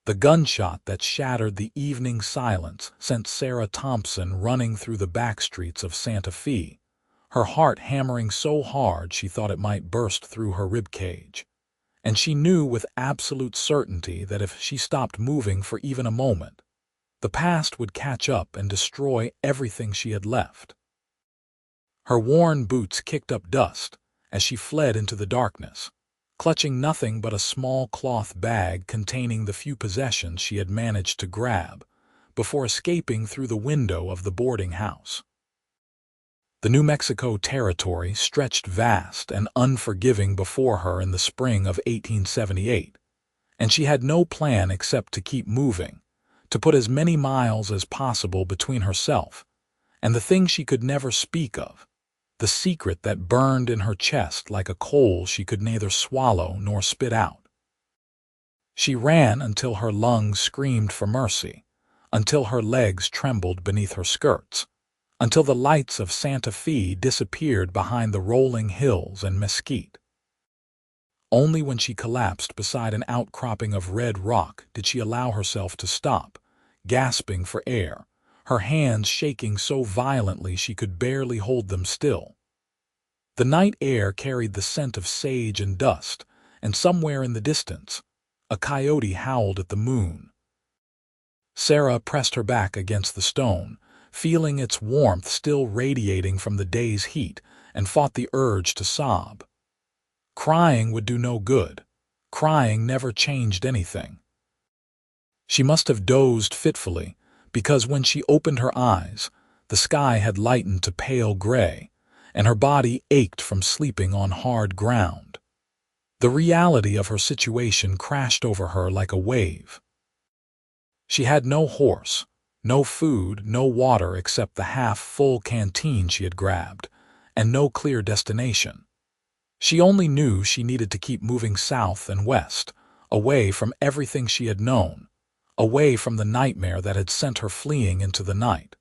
The gunshot that shattered the evening silence sent Sarah Thompson running through the back streets of Santa Fe, her heart hammering so hard she thought it might burst through her ribcage. And she knew with absolute certainty that if she stopped moving for even a moment, the past would catch up and destroy everything she had left. Her worn boots kicked up dust as she fled into the darkness, clutching nothing but a small cloth bag containing the few possessions she had managed to grab before escaping through the window of the boarding house. The New Mexico territory stretched vast and unforgiving before her in the spring of 1878, and she had no plan except to keep moving, to put as many miles as possible between herself and the thing she could never speak of, the secret that burned in her chest like a coal she could neither swallow nor spit out. She ran until her lungs screamed for mercy, until her legs trembled beneath her skirts, until the lights of Santa Fe disappeared behind the rolling hills and mesquite. Only when she collapsed beside an outcropping of red rock did she allow herself to stop, gasping for air, her hands shaking so violently she could barely hold them still. The night air carried the scent of sage and dust, and somewhere in the distance, a coyote howled at the moon. Sarah pressed her back against the stone, feeling its warmth still radiating from the day's heat, and fought the urge to sob. Crying would do no good. Crying never changed anything. She must have dozed fitfully, because when she opened her eyes, the sky had lightened to pale gray, and her body ached from sleeping on hard ground. The reality of her situation crashed over her like a wave. She had no horse, no food, no water except the half-full canteen she had grabbed, and no clear destination. She only knew she needed to keep moving south and west, away from everything she had known, away from the nightmare that had sent her fleeing into the night.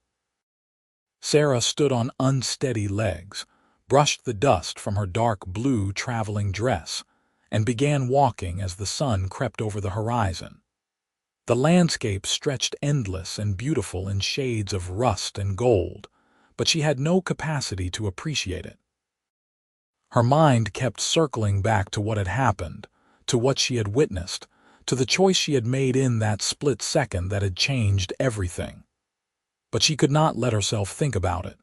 Sarah stood on unsteady legs, brushed the dust from her dark blue traveling dress, and began walking as the sun crept over the horizon. The landscape stretched endless and beautiful in shades of rust and gold, but she had no capacity to appreciate it. Her mind kept circling back to what had happened, to what she had witnessed, to the choice she had made in that split second that had changed everything. But she could not let herself think about it.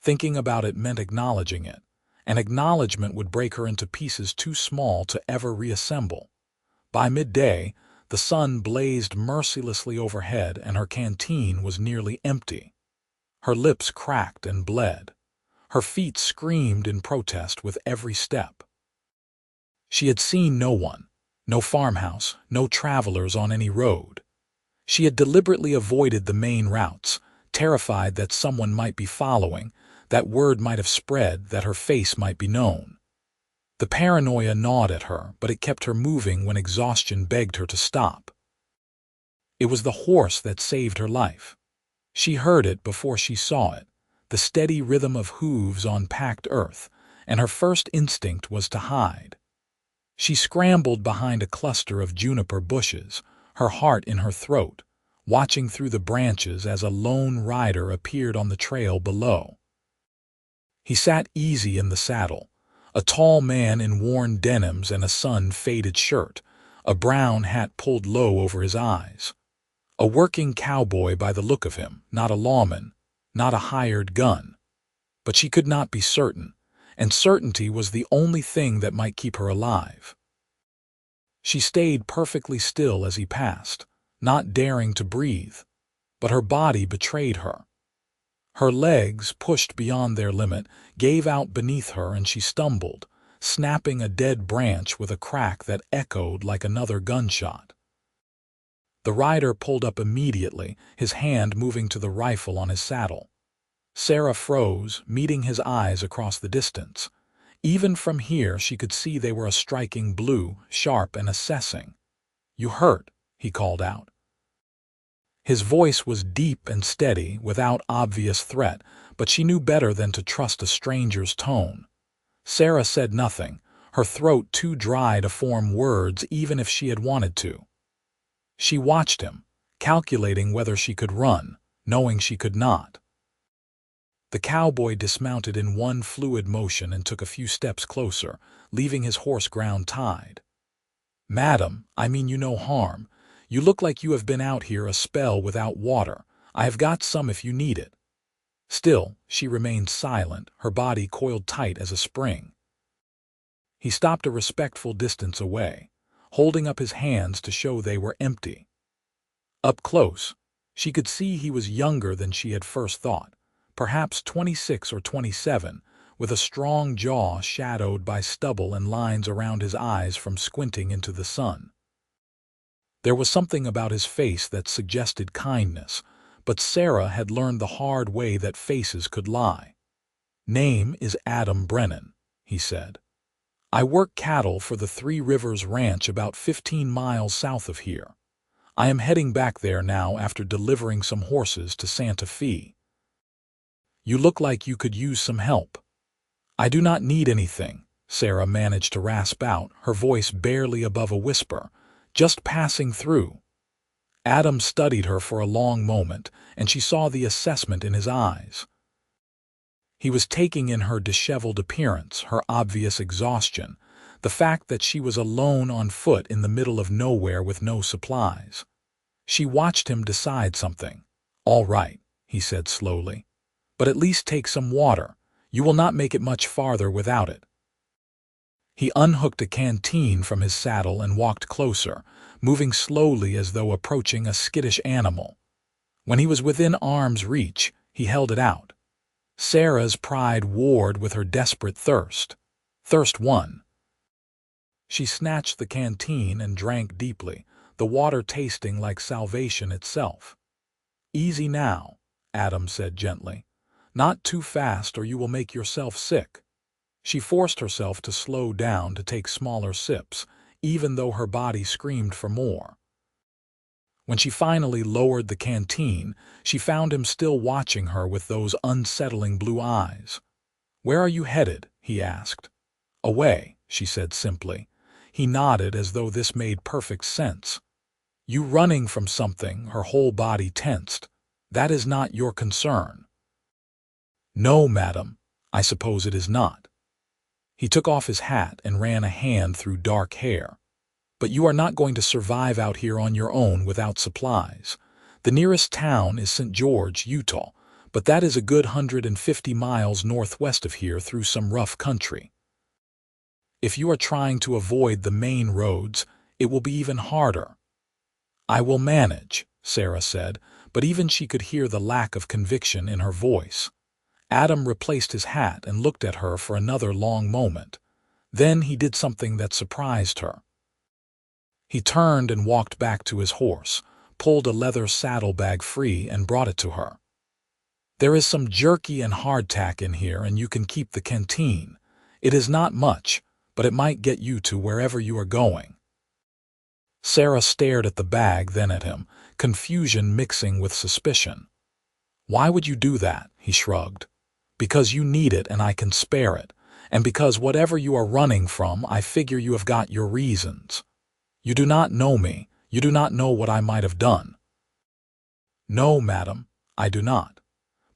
Thinking about it meant acknowledging it, and acknowledgement would break her into pieces too small to ever reassemble. By midday, the sun blazed mercilessly overhead and her canteen was nearly empty. Her lips cracked and bled. Her feet screamed in protest with every step. She had seen no one, no farmhouse, no travelers on any road. She had deliberately avoided the main routes, terrified that someone might be following, that word might have spread, that her face might be known. The paranoia gnawed at her, but it kept her moving when exhaustion begged her to stop. It was the horse that saved her life. She heard it before she saw it, the steady rhythm of hooves on packed earth, and her first instinct was to hide. She scrambled behind a cluster of juniper bushes, her heart in her throat, watching through the branches as a lone rider appeared on the trail below. He sat easy in the saddle, a tall man in worn denims and a sun-faded shirt, a brown hat pulled low over his eyes. A working cowboy by the look of him, not a lawman, not a hired gun. But she could not be certain, and certainty was the only thing that might keep her alive. She stayed perfectly still as he passed, not daring to breathe, but her body betrayed her. Her legs, pushed beyond their limit, gave out beneath her and she stumbled, snapping a dead branch with a crack that echoed like another gunshot. The rider pulled up immediately, his hand moving to the rifle on his saddle. Sarah froze, meeting his eyes across the distance. Even from here she could see they were a striking blue, sharp and assessing. "You hurt," he called out. His voice was deep and steady, without obvious threat, but she knew better than to trust a stranger's tone. Sarah said nothing, her throat too dry to form words even if she had wanted to. She watched him, calculating whether she could run, knowing she could not. The cowboy dismounted in one fluid motion and took a few steps closer, leaving his horse ground-tied. "Madam, I mean you no harm. You look like you have been out here a spell without water. I have got some if you need it." Still, she remained silent, her body coiled tight as a spring. He stopped a respectful distance away, holding up his hands to show they were empty. Up close, she could see he was younger than she had first thought, perhaps 26 or 27, with a strong jaw shadowed by stubble and lines around his eyes from squinting into the sun. There was something about his face that suggested kindness, but Sarah had learned the hard way that faces could lie. "Name is Adam Brennan," he said. "I work cattle for the Three Rivers Ranch about 15 miles south of here. I am heading back there now after delivering some horses to Santa Fe. You look like you could use some help." "I do not need anything," Sarah managed to rasp out, her voice barely above a whisper. "Just passing through." Adam studied her for a long moment, and she saw the assessment in his eyes. He was taking in her disheveled appearance, her obvious exhaustion, the fact that she was alone on foot in the middle of nowhere with no supplies. She watched him decide something. "All right," he said slowly, "but at least take some water. You will not make it much farther without it." He unhooked a canteen from his saddle and walked closer, moving slowly as though approaching a skittish animal. When he was within arm's reach, he held it out. Sarah's pride warred with her desperate thirst. Thirst won. She snatched the canteen and drank deeply, the water tasting like salvation itself. "Easy now," Adam said gently. "Not too fast or you will make yourself sick." She forced herself to slow down to take smaller sips, even though her body screamed for more. When she finally lowered the canteen, she found him still watching her with those unsettling blue eyes. "Where are you headed?" he asked. "Away," she said simply. He nodded as though this made perfect sense. "You running from something," her whole body tensed. "That is not your concern." "No, madam, I suppose it is not." He took off his hat and ran a hand through dark hair. "But you are not going to survive out here on your own without supplies. The nearest town is St. George, Utah, but that is a good 150 miles northwest of here through some rough country. If you are trying to avoid the main roads, it will be even harder." "I will manage," Sarah said, but even she could hear the lack of conviction in her voice. Adam replaced his hat and looked at her for another long moment. Then he did something that surprised her. He turned and walked back to his horse, pulled a leather saddlebag free and brought it to her. "There is some jerky and hardtack in here and you can keep the canteen. It is not much, but it might get you to wherever you are going." Sarah stared at the bag, then at him, confusion mixing with suspicion. "Why would you do that?" he shrugged. "Because you need it and I can spare it, and because whatever you are running from, I figure you have got your reasons. You do not know me, you do not know what I might have done." "No, madam, I do not.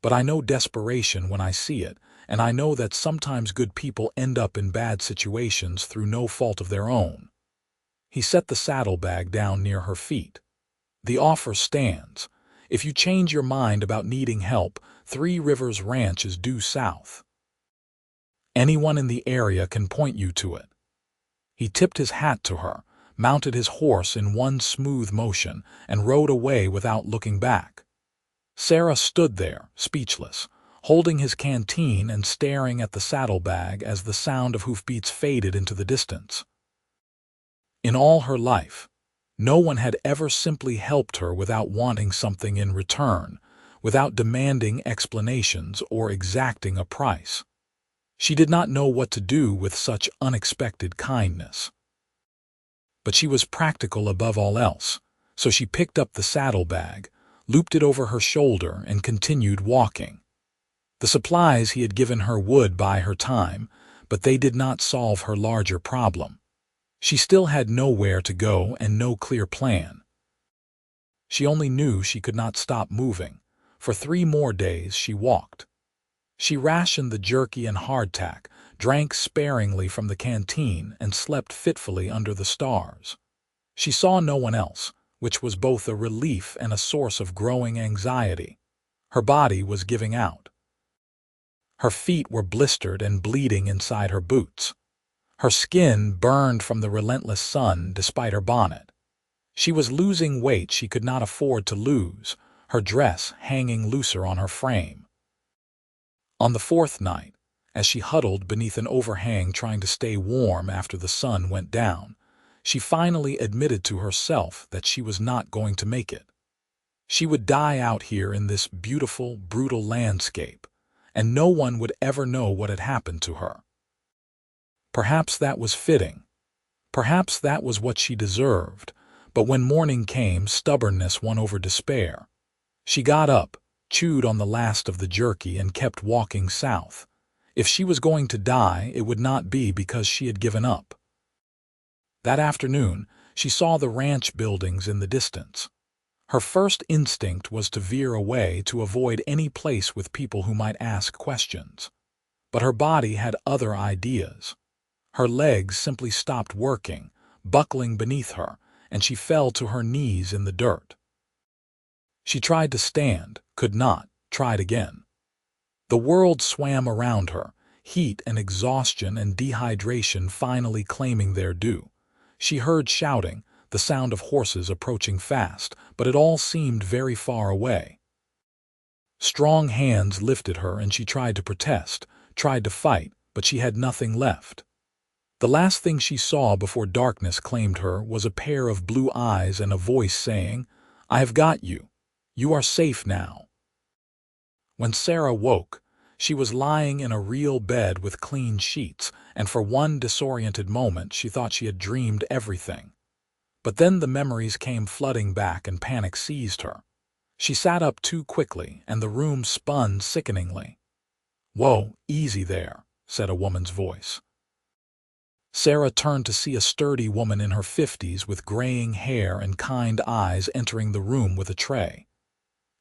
But I know desperation when I see it, and I know that sometimes good people end up in bad situations through no fault of their own." He set the saddlebag down near her feet. "The offer stands. If you change your mind about needing help, Three Rivers Ranch is due south. Anyone in the area can point you to it." He tipped his hat to her, mounted his horse in one smooth motion, and rode away without looking back. Sarah stood there, speechless, holding his canteen and staring at the saddlebag as the sound of hoofbeats faded into the distance. In all her life, no one had ever simply helped her without wanting something in return, without demanding explanations or exacting a price. She did not know what to do with such unexpected kindness. But she was practical above all else, so she picked up the saddlebag, looped it over her shoulder, and continued walking. The supplies he had given her would buy her time, but they did not solve her larger problem. She still had nowhere to go and no clear plan. She only knew she could not stop moving. For 3 more days she walked. She rationed the jerky and hardtack, drank sparingly from the canteen, and slept fitfully under the stars. She saw no one else, which was both a relief and a source of growing anxiety. Her body was giving out. Her feet were blistered and bleeding inside her boots. Her skin burned from the relentless sun despite her bonnet. She was losing weight she could not afford to lose, her dress hanging looser on her frame. On the 4th night, as she huddled beneath an overhang trying to stay warm after the sun went down, she finally admitted to herself that she was not going to make it. She would die out here in this beautiful, brutal landscape, and no one would ever know what had happened to her. Perhaps that was fitting. Perhaps that was what she deserved, but when morning came, stubbornness won over despair. She got up, chewed on the last of the jerky, and kept walking south. If she was going to die, it would not be because she had given up. That afternoon, she saw the ranch buildings in the distance. Her first instinct was to veer away to avoid any place with people who might ask questions. But her body had other ideas. Her legs simply stopped working, buckling beneath her, and she fell to her knees in the dirt. She tried to stand, could not, tried again. The world swam around her, heat and exhaustion and dehydration finally claiming their due. She heard shouting, the sound of horses approaching fast, but it all seemed very far away. Strong hands lifted her and she tried to protest, tried to fight, but she had nothing left. The last thing she saw before darkness claimed her was a pair of blue eyes and a voice saying, "I have got you. You are safe now." When Sarah woke, she was lying in a real bed with clean sheets, and for one disoriented moment she thought she had dreamed everything. But then the memories came flooding back and panic seized her. She sat up too quickly, and the room spun sickeningly. "Whoa, easy there," said a woman's voice. Sarah turned to see a sturdy woman in her 50s with graying hair and kind eyes entering the room with a tray.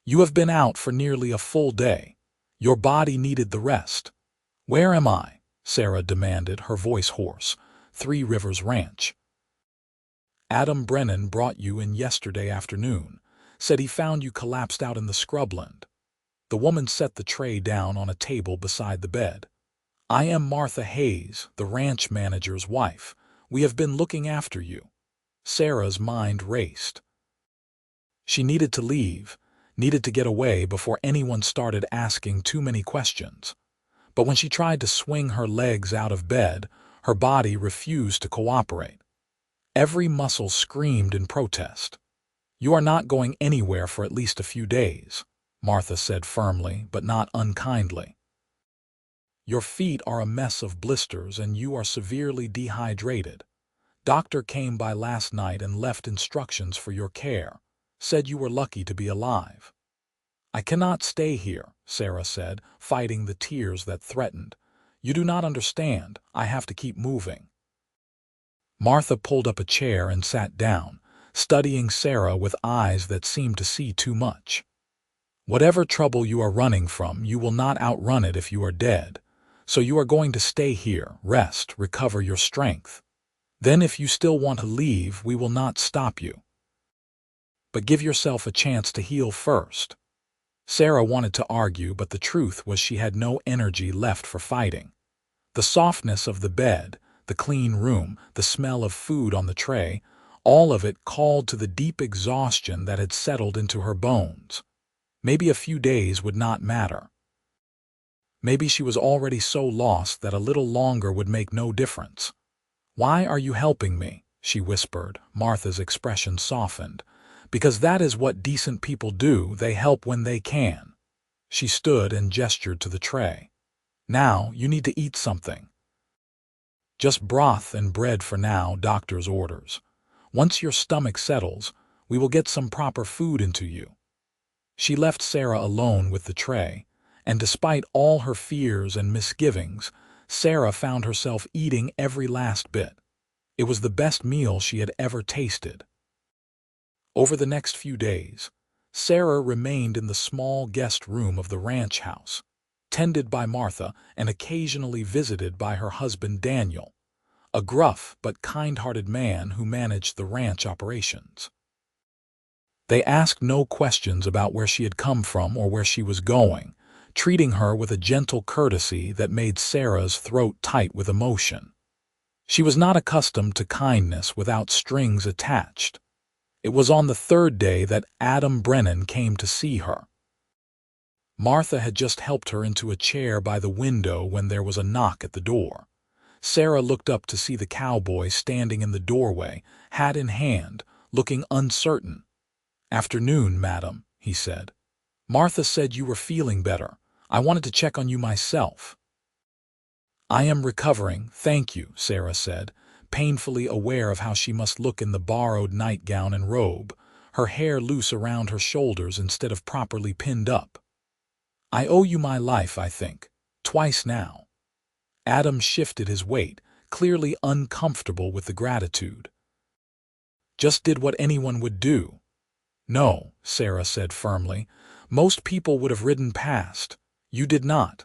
"You have been out for nearly a full day. Your body needed the rest." "Where am I?" Sarah demanded, her voice hoarse. "Three Rivers Ranch." "Adam Brennan brought you in yesterday afternoon. Said he found you collapsed out in the scrubland." The woman set the tray down on a table beside the bed. "I am Martha Hayes, the ranch manager's wife. We have been looking after you." Sarah's mind raced. She needed to leave, needed to get away before anyone started asking too many questions. But when she tried to swing her legs out of bed, her body refused to cooperate. Every muscle screamed in protest. "You are not going anywhere for at least a few days," Martha said firmly, but not unkindly. "Your feet are a mess of blisters and you are severely dehydrated. Doctor came by last night and left instructions for your care. Said you were lucky to be alive." "I cannot stay here," Sarah said, fighting the tears that threatened. "You do not understand. I have to keep moving." Martha pulled up a chair and sat down, studying Sarah with eyes that seemed to see too much. "Whatever trouble you are running from, you will not outrun it if you are dead. So you are going to stay here, rest, recover your strength. Then if you still want to leave, we will not stop you. But give yourself a chance to heal first." Sarah wanted to argue, but the truth was she had no energy left for fighting. The softness of the bed, the clean room, the smell of food on the tray, all of it called to the deep exhaustion that had settled into her bones. Maybe a few days would not matter. Maybe she was already so lost that a little longer would make no difference. "Why are you helping me?" she whispered. Martha's expression softened. "Because that is what decent people do. They help when they can." She stood and gestured to the tray. "Now you need to eat something." "Just broth and bread for now, doctor's orders. Once your stomach settles, we will get some proper food into you." She left Sarah alone with the tray, and despite all her fears and misgivings, Sarah found herself eating every last bit. It was the best meal she had ever tasted. Over the next few days, Sarah remained in the small guest room of the ranch house, tended by Martha and occasionally visited by her husband Daniel, a gruff but kind-hearted man who managed the ranch operations. They asked no questions about where she had come from or where she was going, treating her with a gentle courtesy that made Sarah's throat tight with emotion. She was not accustomed to kindness without strings attached. It was on the third day that Adam Brennan came to see her. Martha had just helped her into a chair by the window when there was a knock at the door. Sarah looked up to see the cowboy standing in the doorway, hat in hand, looking uncertain. "Afternoon, madam," he said. "Martha said you were feeling better. I wanted to check on you myself." "I am recovering, thank you," Sarah said, painfully aware of how she must look in the borrowed nightgown and robe, her hair loose around her shoulders instead of properly pinned up. "I owe you my life, I think. Twice now." Adam shifted his weight, clearly uncomfortable with the gratitude. "Just did what anyone would do." "No," Sarah said firmly. "Most people would have ridden past. You did not."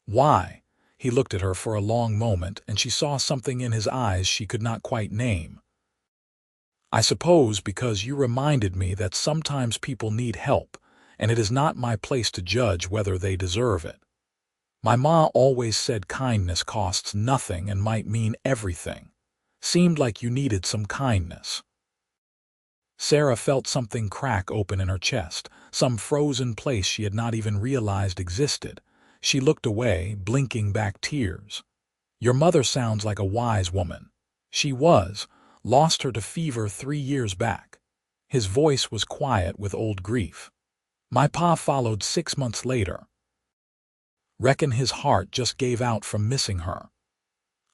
"Why?" He looked at her for a long moment, and she saw something in his eyes she could not quite name. "I suppose because you reminded me that sometimes people need help, and it is not my place to judge whether they deserve it. My ma always said kindness costs nothing and might mean everything. Seemed like you needed some kindness." Sarah felt something crack open in her chest, some frozen place she had not even realized existed. She looked away, blinking back tears. "Your mother sounds like a wise woman." "She was. Lost her to fever 3 years back." His voice was quiet with old grief. "My pa followed 6 months later. Reckon his heart just gave out from missing her."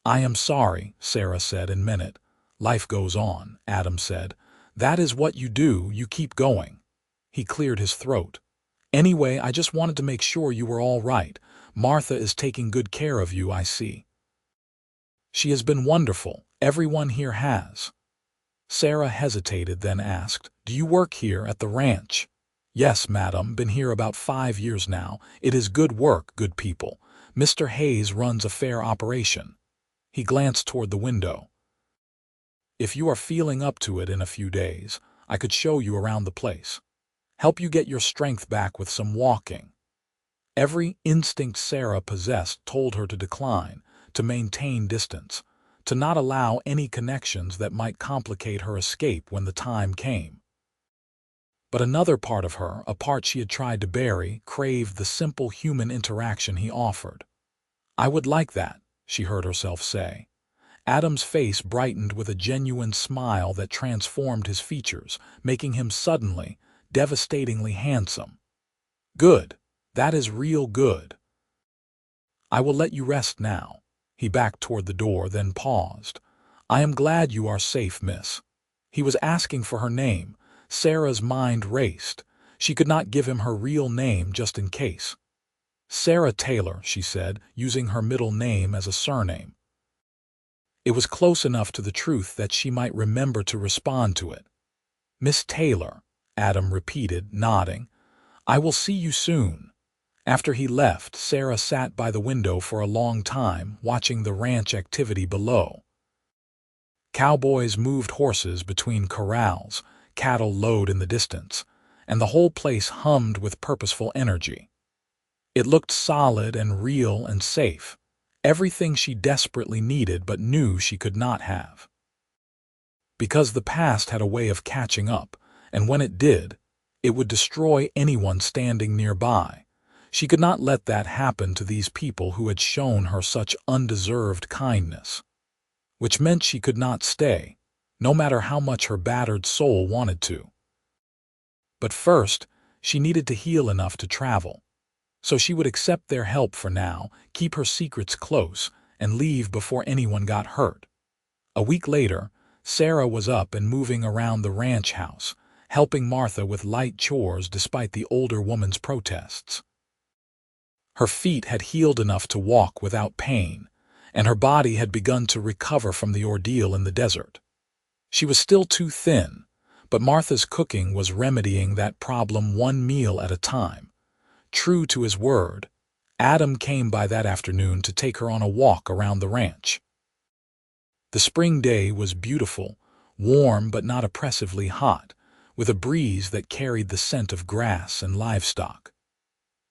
"I am sorry," Sarah said and meant it. "Life goes on," Adam said. "That is what you do, you keep going." He cleared his throat. "Anyway, I just wanted to make sure you were all right. Martha is taking good care of you, I see." "She has been wonderful. Everyone here has." Sarah hesitated, then asked, "Do you work here at the ranch?" "Yes, madam. Been here about 5 years now. It is good work, good people. Mr. Hayes runs a fair operation." He glanced toward the window. "If you are feeling up to it in a few days, I could show you around the place. Help you get your strength back with some walking." Every instinct Sarah possessed told her to decline, to maintain distance, to not allow any connections that might complicate her escape when the time came. But another part of her, a part she had tried to bury, craved the simple human interaction he offered. "I would like that," she heard herself say. Adam's face brightened with a genuine smile that transformed his features, making him suddenly, devastatingly handsome. "Good. That is real good. I will let you rest now." He backed toward the door, then paused. "I am glad you are safe, miss." He was asking for her name. Sarah's mind raced. She could not give him her real name just in case. "Sarah Taylor," she said, using her middle name as a surname. It was close enough to the truth that she might remember to respond to it. "Miss Taylor," Adam repeated, nodding. "I will see you soon." After he left, Sarah sat by the window for a long time, watching the ranch activity below. Cowboys moved horses between corrals, cattle lowed in the distance, and the whole place hummed with purposeful energy. It looked solid and real and safe, everything she desperately needed but knew she could not have. Because the past had a way of catching up, and when it did, it would destroy anyone standing nearby. She could not let that happen to these people who had shown her such undeserved kindness. Which meant she could not stay, no matter how much her battered soul wanted to. But first, she needed to heal enough to travel. So she would accept their help for now, keep her secrets close, and leave before anyone got hurt. A week later, Sarah was up and moving around the ranch house, helping Martha with light chores despite the older woman's protests. Her feet had healed enough to walk without pain, and her body had begun to recover from the ordeal in the desert. She was still too thin, But Martha's cooking was remedying that problem one meal at a time. True to his word, Adam came by that afternoon to take her on a walk around the ranch. The spring day was beautiful, warm but not oppressively hot, with a breeze that carried the scent of grass and livestock.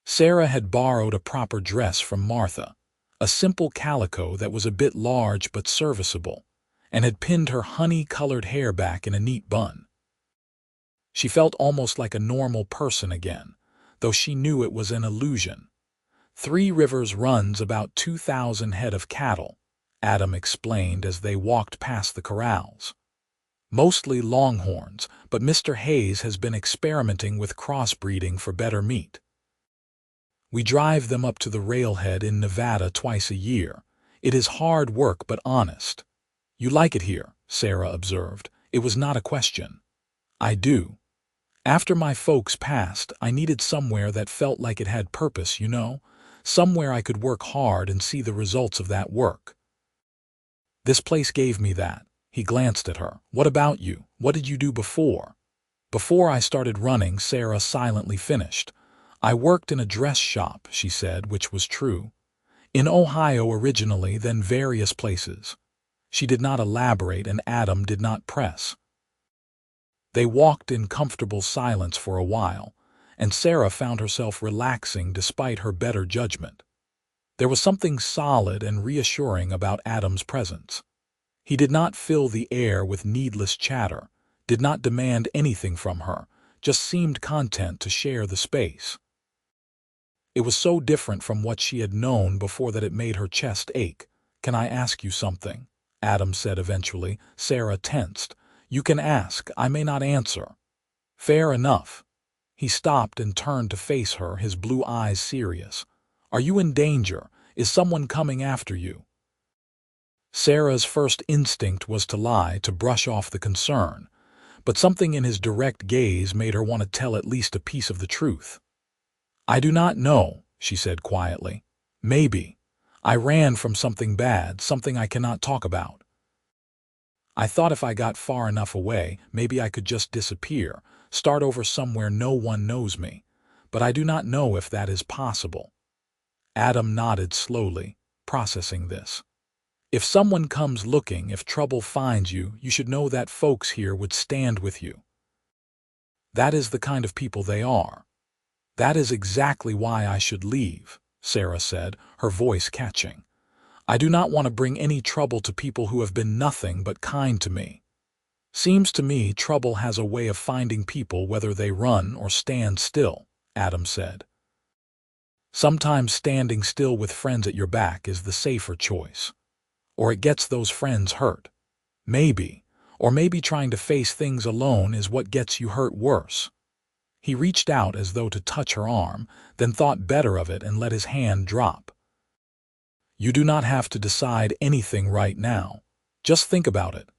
Sarah had borrowed a proper dress from Martha, a simple calico that was a bit large but serviceable, and had pinned her honey-colored hair back in a neat bun. She felt almost like a normal person again, though she knew it was an illusion. Three Rivers runs about 2,000 head of cattle, Adam explained as they walked past the corrals. Mostly longhorns, but Mr. Hayes has been experimenting with crossbreeding for better meat. We drive them up to the railhead in Nevada twice a year. It is hard work but honest. You like it here, Sarah observed. It was not a question. I do. After my folks passed, I needed somewhere that felt like it had purpose, you know? Somewhere I could work hard and see the results of that work. This place gave me that. He glanced at her. What about you? What did you do before? Before I started running, Sarah silently finished. I worked in a dress shop, she said, which was true. In Ohio originally, then various places. She did not elaborate, and Adam did not press. They walked in comfortable silence for a while, and Sarah found herself relaxing despite her better judgment. There was something solid and reassuring about Adam's presence. He did not fill the air with needless chatter, did not demand anything from her, just seemed content to share the space. It was so different from what she had known before that it made her chest ache. "Can I ask you something?" Adam said eventually. Sarah tensed. "You can ask. I may not answer." "Fair enough." He stopped and turned to face her, his blue eyes serious. "Are you in danger? Is someone coming after you?" Sarah's first instinct was to lie, to brush off the concern, but something in his direct gaze made her want to tell at least a piece of the truth. "I do not know," she said quietly. "Maybe. I ran from something bad, something I cannot talk about. I thought if I got far enough away, maybe I could just disappear, start over somewhere no one knows me, but I do not know if that is possible." Adam nodded slowly, processing this. "If someone comes looking, if trouble finds you, you should know that folks here would stand with you. That is the kind of people they are." "That is exactly why I should leave," Sarah said, her voice catching. "I do not want to bring any trouble to people who have been nothing but kind to me. Seems to me trouble has a way of finding people whether they run or stand still," Adam said. "Sometimes standing still with friends at your back is the safer choice. Or it gets those friends hurt. Maybe, or maybe trying to face things alone is what gets you hurt worse." He reached out as though to touch her arm, then thought better of it and let his hand drop. "You do not have to decide anything right now. Just think about it."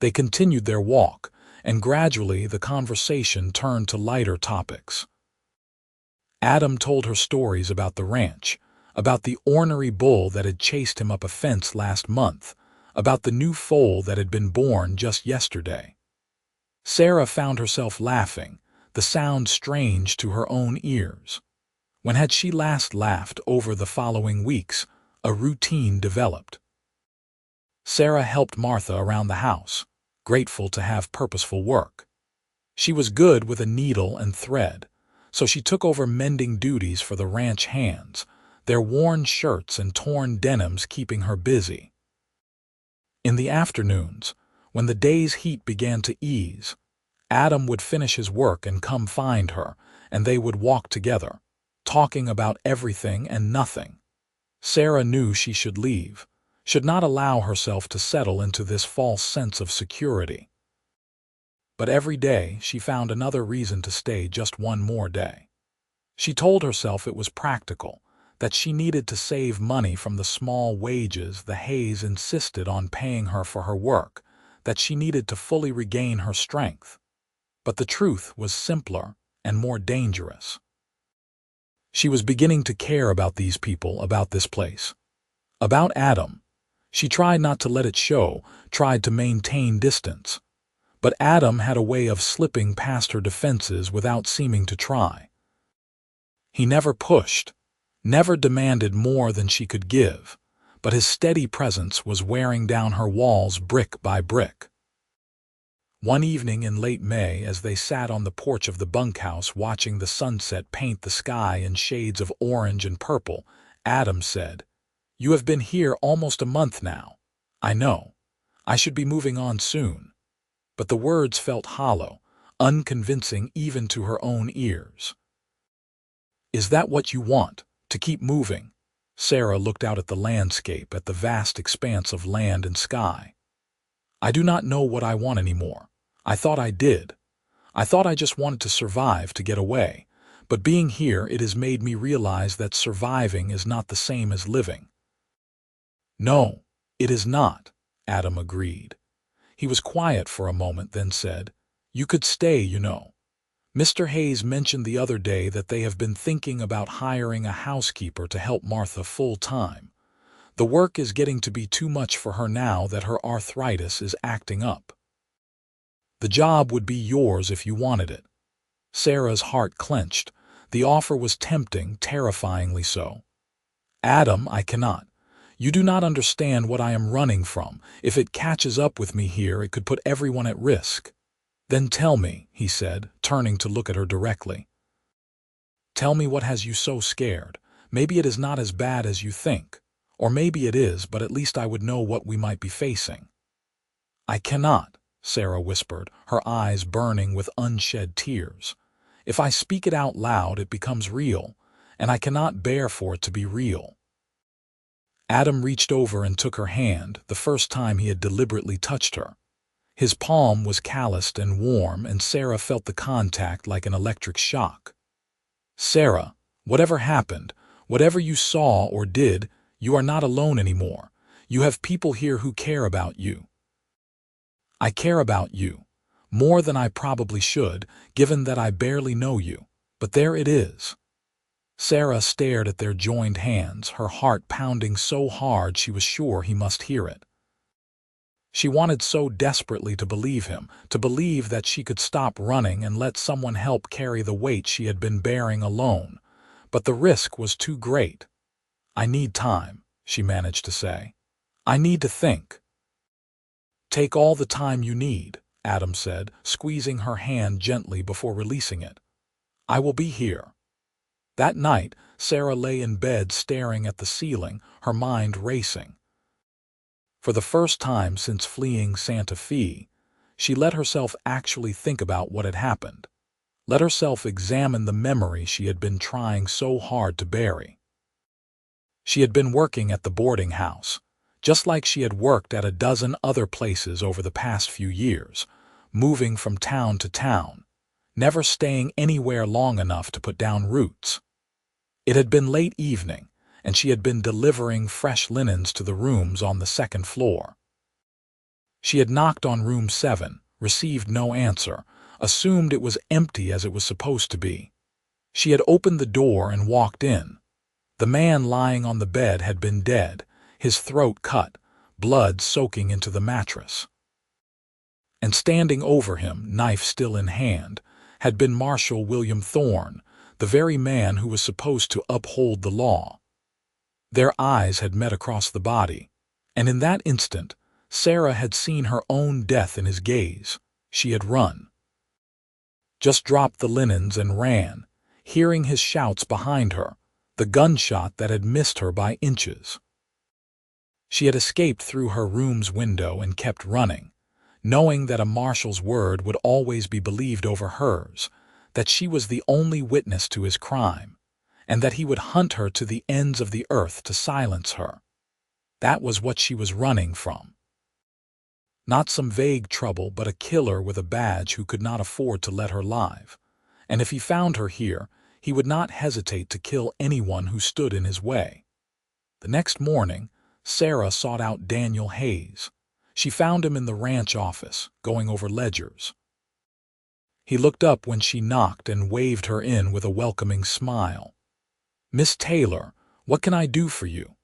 They continued their walk, and gradually the conversation turned to lighter topics. Adam told her stories about the ranch, about the ornery bull that had chased him up a fence last month, about the new foal that had been born just yesterday. Sarah found herself laughing, the sound strange to her own ears. When had she last laughed? Over the following weeks, a routine developed. Sarah helped Martha around the house, grateful to have purposeful work. She was good with a needle and thread, so she took over mending duties for the ranch hands, their worn shirts and torn denims keeping her busy. In the afternoons, when the day's heat began to ease, Adam would finish his work and come find her, and they would walk together, talking about everything and nothing. Sarah knew she should leave, should not allow herself to settle into this false sense of security. But every day she found another reason to stay, just one more day. She told herself it was practical, that she needed to save money from the small wages the Hayes insisted on paying her for her work, that she needed to fully regain her strength. But the truth was simpler and more dangerous. She was beginning to care about these people, about this place, about Adam. She tried not to let it show, tried to maintain distance. But Adam had a way of slipping past her defenses without seeming to try. He never pushed, never demanded more than she could give, but his steady presence was wearing down her walls brick by brick. One evening in late May, as they sat on the porch of the bunkhouse watching the sunset paint the sky in shades of orange and purple, Adam said, "You have been here almost a month now. I know. I should be moving on soon." But the words felt hollow, unconvincing even to her own ears. "Is that what you want, to keep moving?" Sarah looked out at the landscape, at the vast expanse of land and sky. "I do not know what I want anymore. I thought I did. I thought I just wanted to survive, to get away. But being here, it has made me realize that surviving is not the same as living." "No, it is not," Adam agreed. He was quiet for a moment, then said, "You could stay, you know. Mr. Hayes mentioned the other day that they have been thinking about hiring a housekeeper to help Martha full-time. The work is getting to be too much for her now that her arthritis is acting up. The job would be yours if you wanted it." Sarah's heart clenched. The offer was tempting, terrifyingly so. "Adam, I cannot. You do not understand what I am running from. If it catches up with me here, it could put everyone at risk." "Then tell me," he said, turning to look at her directly. "Tell me what has you so scared. Maybe it is not as bad as you think. Or maybe it is, but at least I would know what we might be facing." "I cannot," Sarah whispered, her eyes burning with unshed tears. "If I speak it out loud, it becomes real, and I cannot bear for it to be real." Adam reached over and took her hand, the first time he had deliberately touched her. His palm was calloused and warm, and Sarah felt the contact like an electric shock. "Sarah, whatever happened, whatever you saw or did, you are not alone anymore. You have people here who care about you." "I care about you, more than I probably should, given that I barely know you, but there it is." Sarah stared at their joined hands, her heart pounding so hard she was sure he must hear it. She wanted so desperately to believe him, to believe that she could stop running and let someone help carry the weight she had been bearing alone, but the risk was too great. "I need time," she managed to say. "I need to think." "Take all the time you need," Adam said, squeezing her hand gently before releasing it. "I will be here." That night, Sarah lay in bed staring at the ceiling, her mind racing. For the first time since fleeing Santa Fe, she let herself actually think about what had happened. Let herself examine the memory she had been trying so hard to bury. She had been working at the boarding house, just like she had worked at a dozen other places over the past few years, moving from town to town, never staying anywhere long enough to put down roots. It had been late evening, and she had been delivering fresh linens to the rooms on the second floor. She had knocked on room 7, received no answer, assumed it was empty as it was supposed to be. She had opened the door and walked in. The man lying on the bed had been dead, his throat cut, blood soaking into the mattress. And standing over him, knife still in hand, had been Marshal William Thorne, the very man who was supposed to uphold the law. Their eyes had met across the body, and in that instant, Sarah had seen her own death in his gaze. She had run. Just dropped the linens and ran, hearing his shouts behind her, the gunshot that had missed her by inches. She had escaped through her room's window and kept running, knowing that a marshal's word would always be believed over hers, that she was the only witness to his crime, and that he would hunt her to the ends of the earth to silence her. That was what she was running from. Not some vague trouble, but a killer with a badge who could not afford to let her live. And if he found her here, he would not hesitate to kill anyone who stood in his way. The next morning, Sarah sought out Daniel Hayes. She found him in the ranch office, going over ledgers. He looked up when she knocked and waved her in with a welcoming smile. "Miss Taylor, what can I do for you?"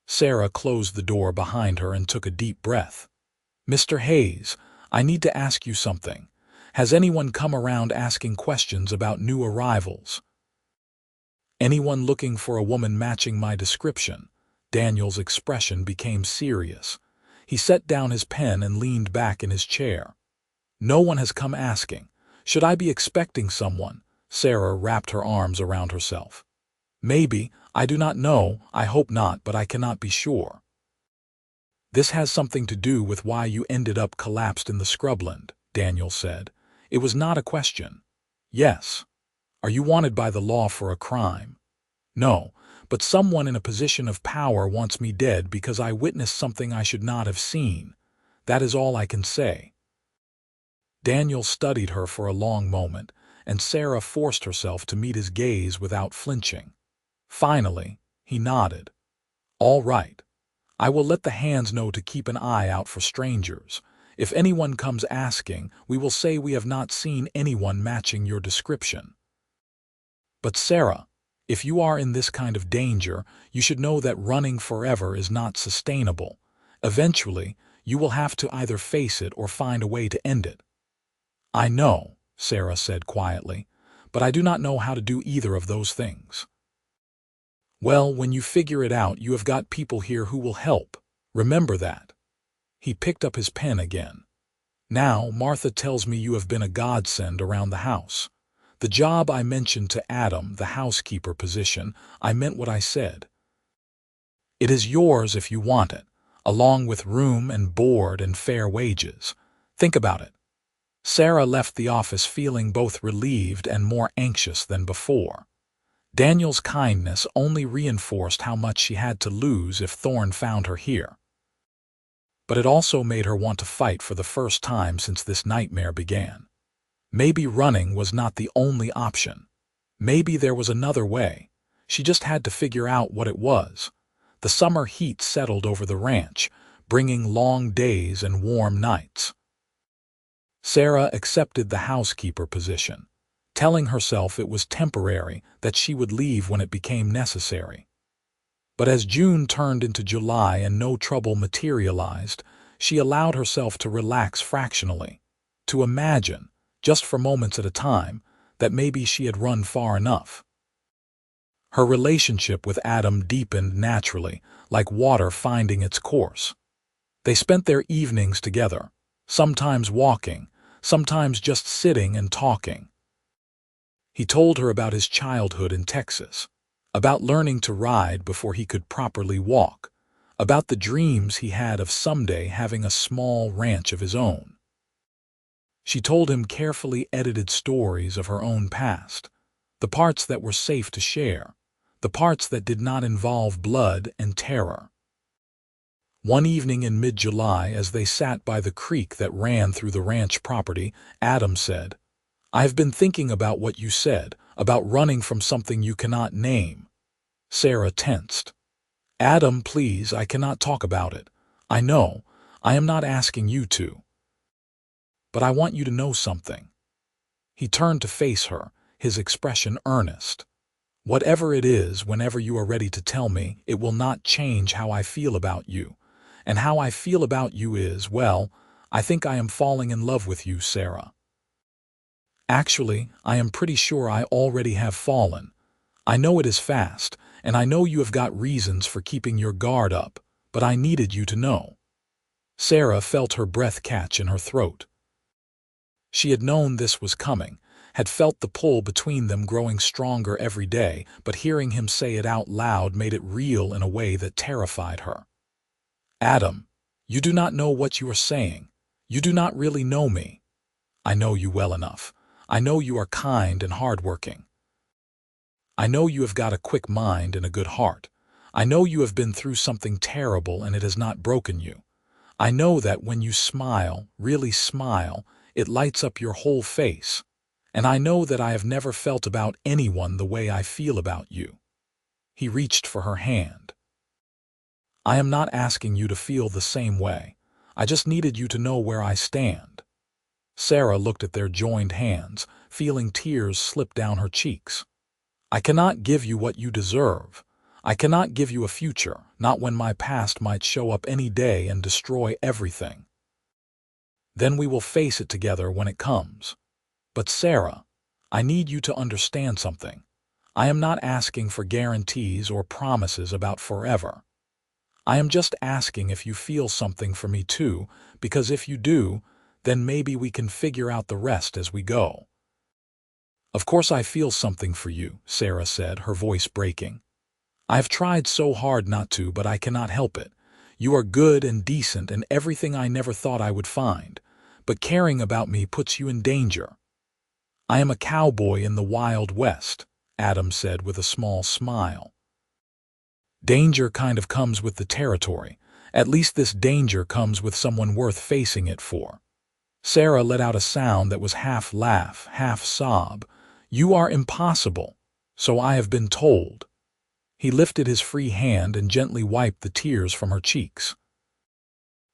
Sarah closed the door behind her and took a deep breath. "Mr. Hayes, I need to ask you something. Has anyone come around asking questions about new arrivals? Anyone looking for a woman matching my description? Daniel's expression became serious. He set down his pen and leaned back in his chair. No one has come asking. Should I be expecting someone? Sarah wrapped her arms around herself. Maybe, I do not know, I hope not, but I cannot be sure. This has something to do with why you ended up collapsed in the scrubland, Daniel said. It was not a question. Yes. Are you wanted by the law for a crime? No, but someone in a position of power wants me dead because I witnessed something I should not have seen. That is all I can say. Daniel studied her for a long moment, and Sarah forced herself to meet his gaze without flinching. Finally, he nodded. All right. I will let the hands know to keep an eye out for strangers. If anyone comes asking, we will say we have not seen anyone matching your description. But Sarah, if you are in this kind of danger, you should know that running forever is not sustainable. Eventually, you will have to either face it or find a way to end it. I know, Sarah said quietly, but I do not know how to do either of those things. Well, when you figure it out, you have got people here who will help. Remember that. He picked up his pen again. Now, Martha tells me you have been a godsend around the house. The job I mentioned to Adam, the housekeeper position, I meant what I said. It is yours if you want it, along with room and board and fair wages. Think about it. Sarah left the office feeling both relieved and more anxious than before. Daniel's kindness only reinforced how much she had to lose if Thorne found her here. But it also made her want to fight for the first time since this nightmare began. Maybe running was not the only option. Maybe there was another way. She just had to figure out what it was. The summer heat settled over the ranch, bringing long days and warm nights. Sarah accepted the housekeeper position, telling herself it was temporary, that she would leave when it became necessary. But as June turned into July and no trouble materialized, she allowed herself to relax fractionally, to imagine, just for moments at a time, that maybe she had run far enough. Her relationship with Adam deepened naturally, like water finding its course. They spent their evenings together, sometimes walking, sometimes just sitting and talking. He told her about his childhood in Texas, about learning to ride before he could properly walk, about the dreams he had of someday having a small ranch of his own. She told him carefully edited stories of her own past, the parts that were safe to share, the parts that did not involve blood and terror. One evening in mid-July, as they sat by the creek that ran through the ranch property, Adam said, "I have been thinking about what you said, about running from something you cannot name." Sarah tensed. "Adam, please, I cannot talk about it. I know, I am not asking you to. But I want you to know something." He turned to face her, his expression earnest. "Whatever it is, whenever you are ready to tell me, it will not change how I feel about you. And how I feel about you is, well, I think I am falling in love with you, Sarah. Actually, I am pretty sure I already have fallen. I know it is fast, and I know you have got reasons for keeping your guard up, but I needed you to know." Sarah felt her breath catch in her throat. She had known this was coming, had felt the pull between them growing stronger every day, but hearing him say it out loud made it real in a way that terrified her. "Adam, you do not know what you are saying. You do not really know me. I know you well enough. I know you are kind and hardworking. I know you have got a quick mind and a good heart. I know you have been through something terrible and it has not broken you. I know that when you smile, really smile, it lights up your whole face. And I know that I have never felt about anyone the way I feel about you." He reached for her hand. "I am not asking you to feel the same way. I just needed you to know where I stand." Sarah looked at their joined hands, feeling tears slip down her cheeks. "I cannot give you what you deserve. I cannot give you a future, not when my past might show up any day and destroy everything." Then we will face it together when it comes. But Sarah, I need you to understand something. I am not asking for guarantees or promises about forever. I am just asking if you feel something for me too, because if you do, then maybe we can figure out the rest as we go." "Of course I feel something for you," Sarah said, her voice breaking. "I have tried so hard not to, but I cannot help it. You are good and decent and everything I never thought I would find, but caring about me puts you in danger." "I am a cowboy in the Wild West," Adam said with a small smile. "Danger kind of comes with the territory. At least this danger comes with someone worth facing it for." Sarah let out a sound that was half laugh, half sob. "You are impossible, so I have been told." He lifted his free hand and gently wiped the tears from her cheeks.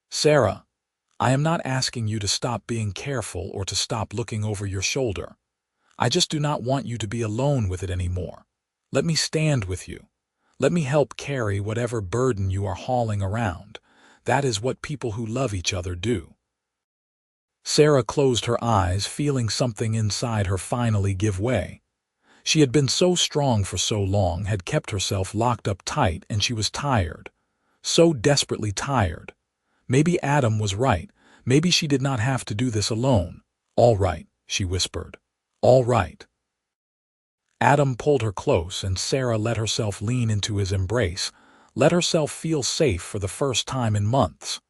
"Sarah, I am not asking you to stop being careful or to stop looking over your shoulder. I just do not want you to be alone with it anymore. Let me stand with you. Let me help carry whatever burden you are hauling around. That is what people who love each other do." Sarah closed her eyes, feeling something inside her finally give way. She had been so strong for so long, had kept herself locked up tight, and she was tired. So desperately tired. Maybe Adam was right. Maybe she did not have to do this alone. "All right," she whispered. "All right." Adam pulled her close, and Sarah let herself lean into his embrace, let herself feel safe for the first time in months.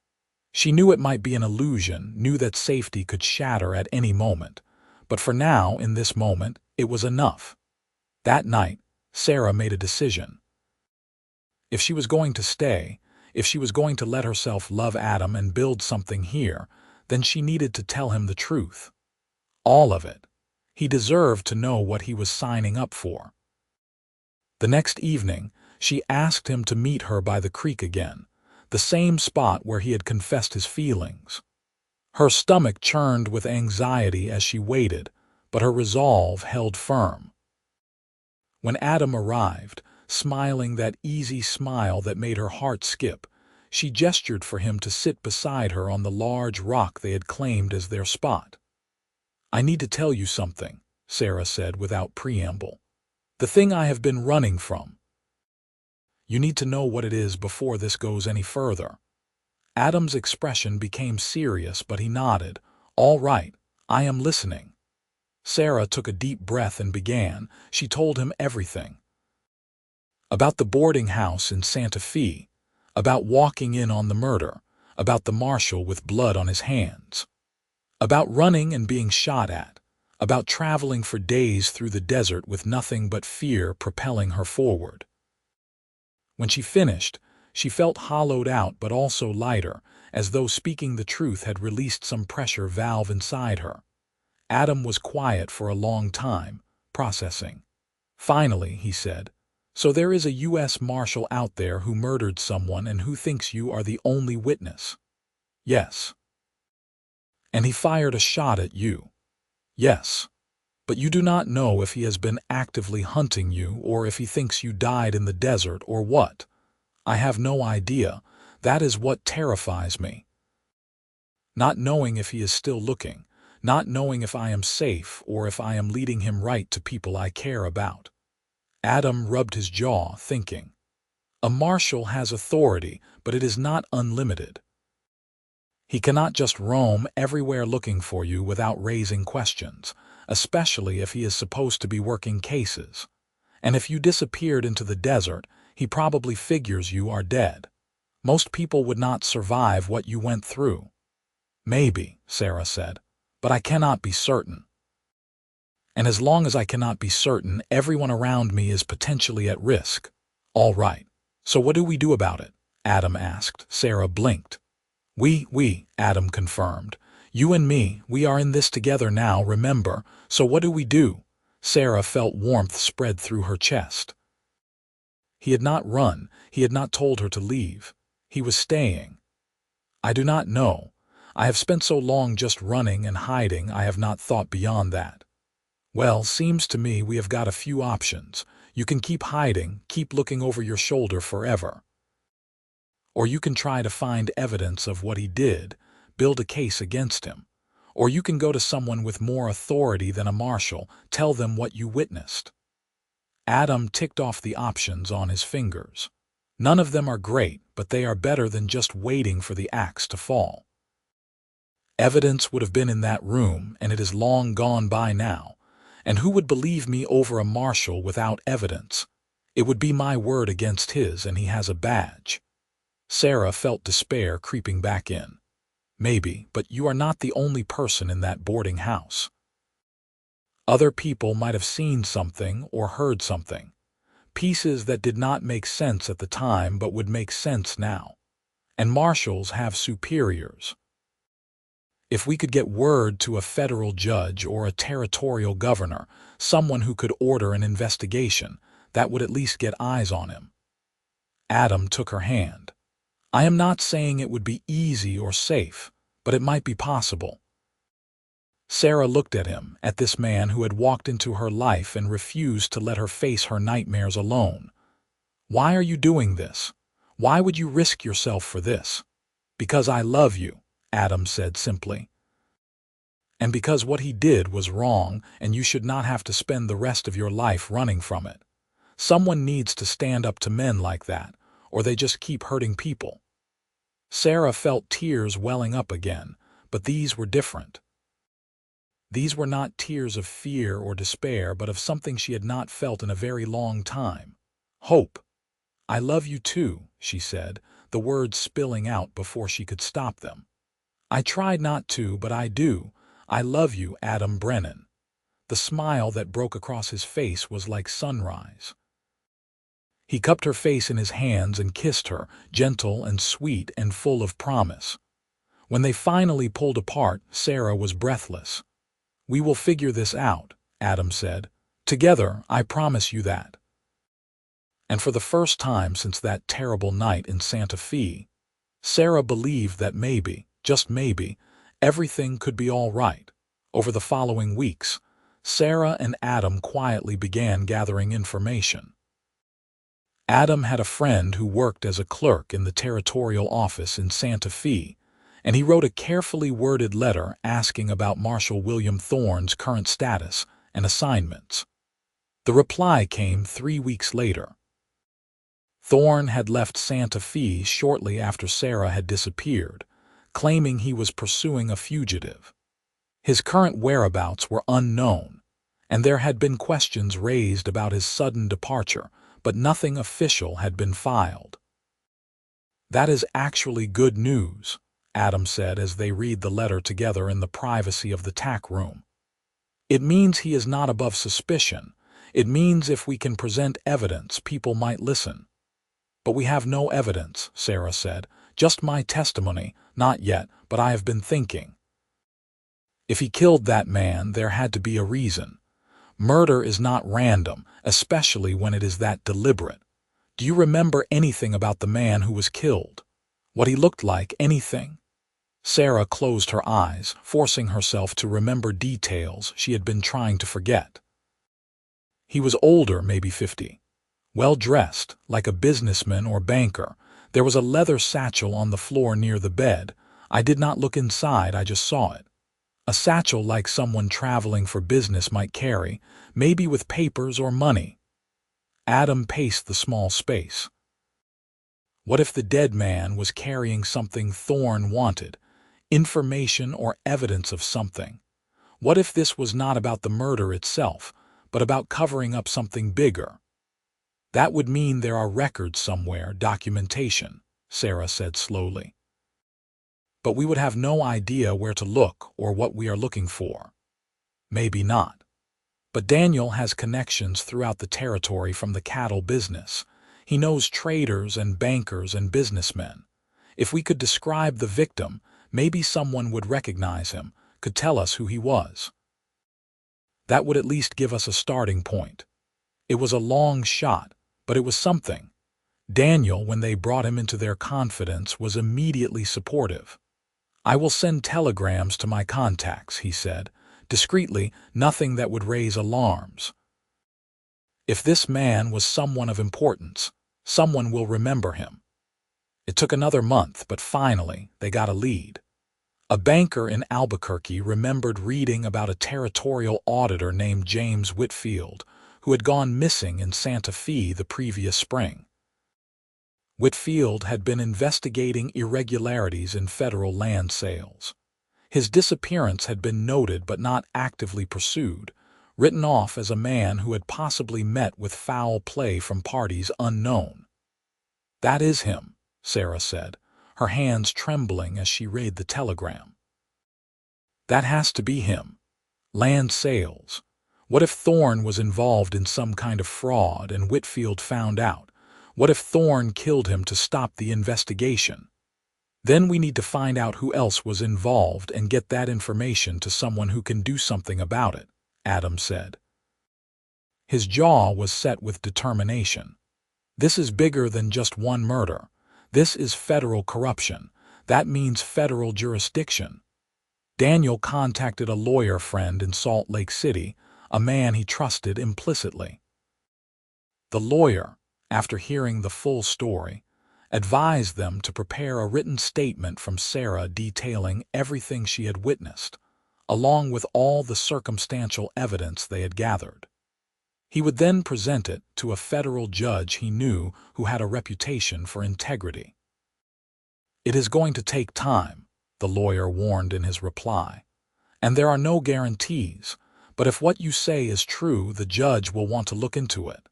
She knew it might be an illusion, knew that safety could shatter at any moment. But for now, in this moment, it was enough. That night, Sarah made a decision. If she was going to stay, if she was going to let herself love Adam and build something here, then she needed to tell him the truth. All of it. He deserved to know what he was signing up for. The next evening, she asked him to meet her by the creek again, the same spot where he had confessed his feelings. Her stomach churned with anxiety as she waited, but her resolve held firm. When Adam arrived, smiling that easy smile that made her heart skip, she gestured for him to sit beside her on the large rock they had claimed as their spot. "I need to tell you something," Sarah said without preamble. "The thing I have been running from. You need to know what it is before this goes any further." Adam's expression became serious, but he nodded. "All right, I am listening." Sarah took a deep breath and began. She told him everything. About the boarding house in Santa Fe, about walking in on the murder, about the marshal with blood on his hands, about running and being shot at, about traveling for days through the desert with nothing but fear propelling her forward. When she finished, she felt hollowed out but also lighter, as though speaking the truth had released some pressure valve inside her. Adam was quiet for a long time, processing. Finally, he said, "So there is a U.S. Marshal out there who murdered someone and who thinks you are the only witness?" "Yes." "And he fired a shot at you?" "Yes." "But you do not know if he has been actively hunting you or if he thinks you died in the desert or what?" "I have no idea. That is what terrifies me. Not knowing if he is still looking, not knowing if I am safe or if I am leading him right to people I care about." Adam rubbed his jaw, thinking. A marshal has authority, but it is not unlimited. He cannot just roam everywhere looking for you without raising questions, especially if he is supposed to be working cases. And if you disappeared into the desert, he probably figures you are dead. Most people would not survive what you went through. "Maybe," Sarah said, "but I cannot be certain. And as long as I cannot be certain, everyone around me is potentially at risk." "All right. So what do we do about it?" Adam asked. Sarah blinked. We, Adam confirmed. "You and me, we are in this together now, remember? So what do we do?" Sarah felt warmth spread through her chest. He had not run. He had not told her to leave. He was staying. "I do not know. I have spent so long just running and hiding, I have not thought beyond that." "Well, seems to me we have got a few options. You can keep hiding, keep looking over your shoulder forever. Or you can try to find evidence of what he did, build a case against him. Or you can go to someone with more authority than a marshal, tell them what you witnessed. Adam ticked off the options on his fingers. None of them are great, but they are better than just waiting for the axe to fall. Evidence would have been in that room, and it is long gone by now. And who would believe me over a marshal without evidence? It would be my word against his, and he has a badge. Sarah felt despair creeping back in. Maybe, but you are not the only person in that boarding house. Other people might have seen something or heard something. Pieces that did not make sense at the time but would make sense now. And marshals have superiors. If we could get word to a federal judge or a territorial governor, someone who could order an investigation, that would at least get eyes on him. Adam took her hand. I am not saying it would be easy or safe, but it might be possible. Sarah looked at him, at this man who had walked into her life and refused to let her face her nightmares alone. Why are you doing this? Why would you risk yourself for this? Because I love you, Adam said simply. And because what he did was wrong, and you should not have to spend the rest of your life running from it. Someone needs to stand up to men like that, or they just keep hurting people. Sarah felt tears welling up again, but these were different. These were not tears of fear or despair, but of something she had not felt in a very long time. Hope. I love you too, she said, the words spilling out before she could stop them. I tried not to, but I do. I love you, Adam Brennan. The smile that broke across his face was like sunrise. He cupped her face in his hands and kissed her, gentle and sweet and full of promise. When they finally pulled apart, Sarah was breathless. We will figure this out, Adam said. Together, I promise you that. And for the first time since that terrible night in Santa Fe, Sarah believed that maybe, just maybe, everything could be all right. Over the following weeks, Sarah and Adam quietly began gathering information. Adam had a friend who worked as a clerk in the territorial office in Santa Fe, and he wrote a carefully worded letter asking about Marshal William Thorne's current status and assignments. The reply came 3 weeks later. Thorne had left Santa Fe shortly after Sarah had disappeared, claiming he was pursuing a fugitive. His current whereabouts were unknown, and there had been questions raised about his sudden departure, but nothing official had been filed. That is actually good news, Adam said as they read the letter together in the privacy of the tack room. It means he is not above suspicion. It means if we can present evidence, people might listen. But we have no evidence, Sarah said. Just my testimony. Not yet, but I have been thinking. If he killed that man, there had to be a reason. Murder is not random, especially when it is that deliberate. Do you remember anything about the man who was killed? What he looked like, anything? Sarah closed her eyes, forcing herself to remember details she had been trying to forget. He was older, maybe 50. Well-dressed, like a businessman or banker. There was a leather satchel on the floor near the bed. I did not look inside, I just saw it. A satchel like someone traveling for business might carry, maybe with papers or money. Adam paced the small space. What if the dead man was carrying something Thorne wanted? Information or evidence of something? What if this was not about the murder itself, but about covering up something bigger? That would mean there are records somewhere, documentation, Sarah said slowly. But we would have no idea where to look or what we are looking for. Maybe not. But Daniel has connections throughout the territory from the cattle business. He knows traders and bankers and businessmen. If we could describe the victim, maybe someone would recognize him, could tell us who he was. That would at least give us a starting point. It was a long shot, but it was something. Daniel, when they brought him into their confidence, was immediately supportive. I will send telegrams to my contacts, he said, discreetly, nothing that would raise alarms. If this man was someone of importance, someone will remember him. It took another month, but finally they got a lead. A banker in Albuquerque remembered reading about a territorial auditor named James Whitfield, who had gone missing in Santa Fe the previous spring. Whitfield had been investigating irregularities in federal land sales. His disappearance had been noted but not actively pursued, written off as a man who had possibly met with foul play from parties unknown. "That is him," Sarah said, her hands trembling as she read the telegram. "That has to be him. Land sales. What if Thorne was involved in some kind of fraud and Whitfield found out? What if Thorne killed him to stop the investigation? Then we need to find out who else was involved and get that information to someone who can do something about it," Adam said. His jaw was set with determination. "This is bigger than just one murder. This is federal corruption. That means federal jurisdiction." Daniel contacted a lawyer friend in Salt Lake City, a man he trusted implicitly. The lawyer, after hearing the full story, advised them to prepare a written statement from Sarah detailing everything she had witnessed, along with all the circumstantial evidence they had gathered. He would then present it to a federal judge he knew who had a reputation for integrity. "It is going to take time," the lawyer warned in his reply, "and there are no guarantees, but if what you say is true, the judge will want to look into it."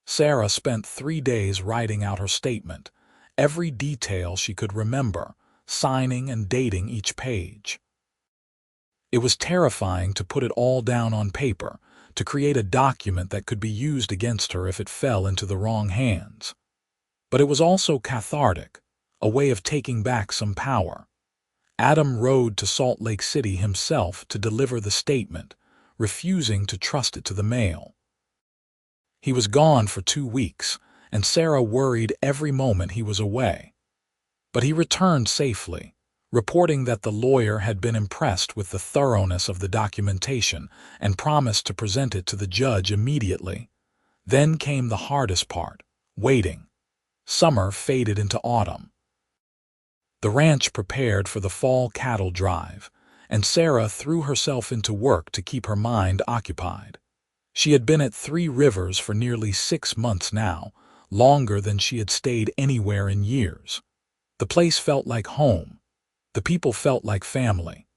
Sarah spent 3 days writing out her statement, every detail she could remember, signing and dating each page. It was terrifying to put it all down on paper, to create a document that could be used against her if it fell into the wrong hands. But it was also cathartic, a way of taking back some power. Adam rode to Salt Lake City himself to deliver the statement, refusing to trust it to the mail. He was gone for 2 weeks, and Sarah worried every moment he was away. But he returned safely, reporting that the lawyer had been impressed with the thoroughness of the documentation and promised to present it to the judge immediately. Then came the hardest part, waiting. Summer faded into autumn. The ranch prepared for the fall cattle drive, and Sarah threw herself into work to keep her mind occupied. She had been at 3 Rivers for nearly 6 months now, longer than she had stayed anywhere in years. The place felt like home. The people felt like family.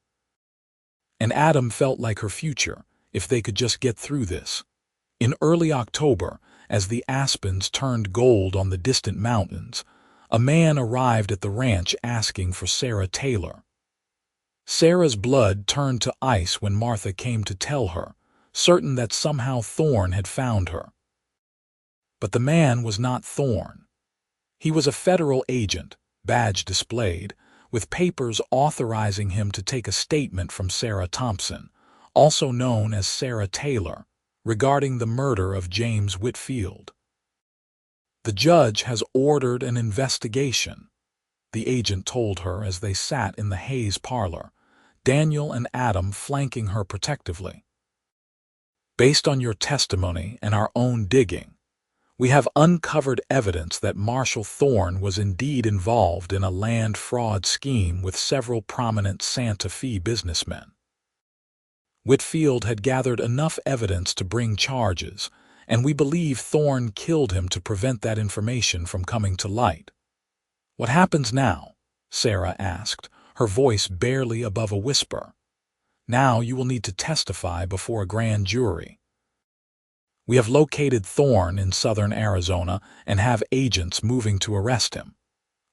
And Adam felt like her future, if they could just get through this. In early October, as the aspens turned gold on the distant mountains, a man arrived at the ranch asking for Sarah Taylor. Sarah's blood turned to ice when Martha came to tell her, certain that somehow Thorne had found her. But the man was not Thorne. He was a federal agent, badge displayed, with papers authorizing him to take a statement from Sarah Thompson, also known as Sarah Taylor, regarding the murder of James Whitfield. "The judge has ordered an investigation," the agent told her as they sat in the Hayes parlor, Daniel and Adam flanking her protectively. "Based on your testimony and our own digging, we have uncovered evidence that Marshall Thorne was indeed involved in a land fraud scheme with several prominent Santa Fe businessmen. Whitfield had gathered enough evidence to bring charges, and we believe Thorne killed him to prevent that information from coming to light." "What happens now?" Sarah asked, her voice barely above a whisper. "Now you will need to testify before a grand jury. We have located Thorne in southern Arizona and have agents moving to arrest him.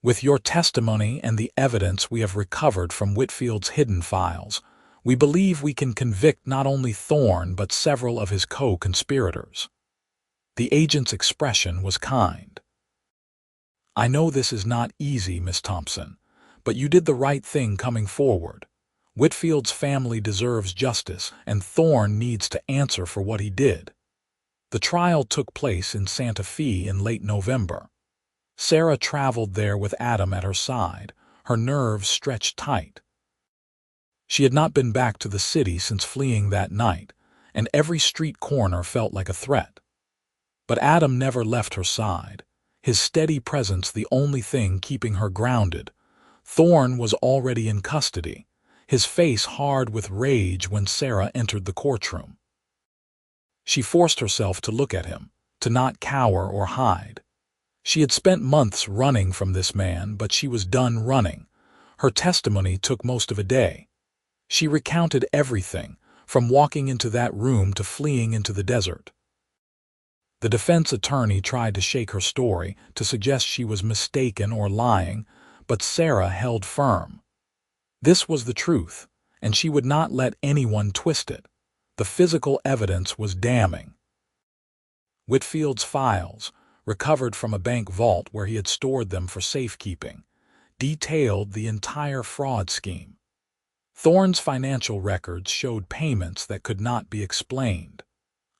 With your testimony and the evidence we have recovered from Whitfield's hidden files, we believe we can convict not only Thorne but several of his co-conspirators." The agent's expression was kind. "I know this is not easy, Miss Thompson, but you did the right thing coming forward. Whitfield's family deserves justice, and Thorne needs to answer for what he did." The trial took place in Santa Fe in late November. Sarah traveled there with Adam at her side, her nerves stretched tight. She had not been back to the city since fleeing that night, and every street corner felt like a threat. But Adam never left her side, his steady presence the only thing keeping her grounded, Thorne was already in custody, his face hard with rage when Sarah entered the courtroom. She forced herself to look at him, to not cower or hide. She had spent months running from this man, but she was done running. Her testimony took most of a day. She recounted everything, from walking into that room to fleeing into the desert. The defense attorney tried to shake her story, to suggest she was mistaken or lying, but Sarah held firm. This was the truth, and she would not let anyone twist it. The physical evidence was damning. Whitfield's files, recovered from a bank vault where he had stored them for safekeeping, detailed the entire fraud scheme. Thorne's financial records showed payments that could not be explained.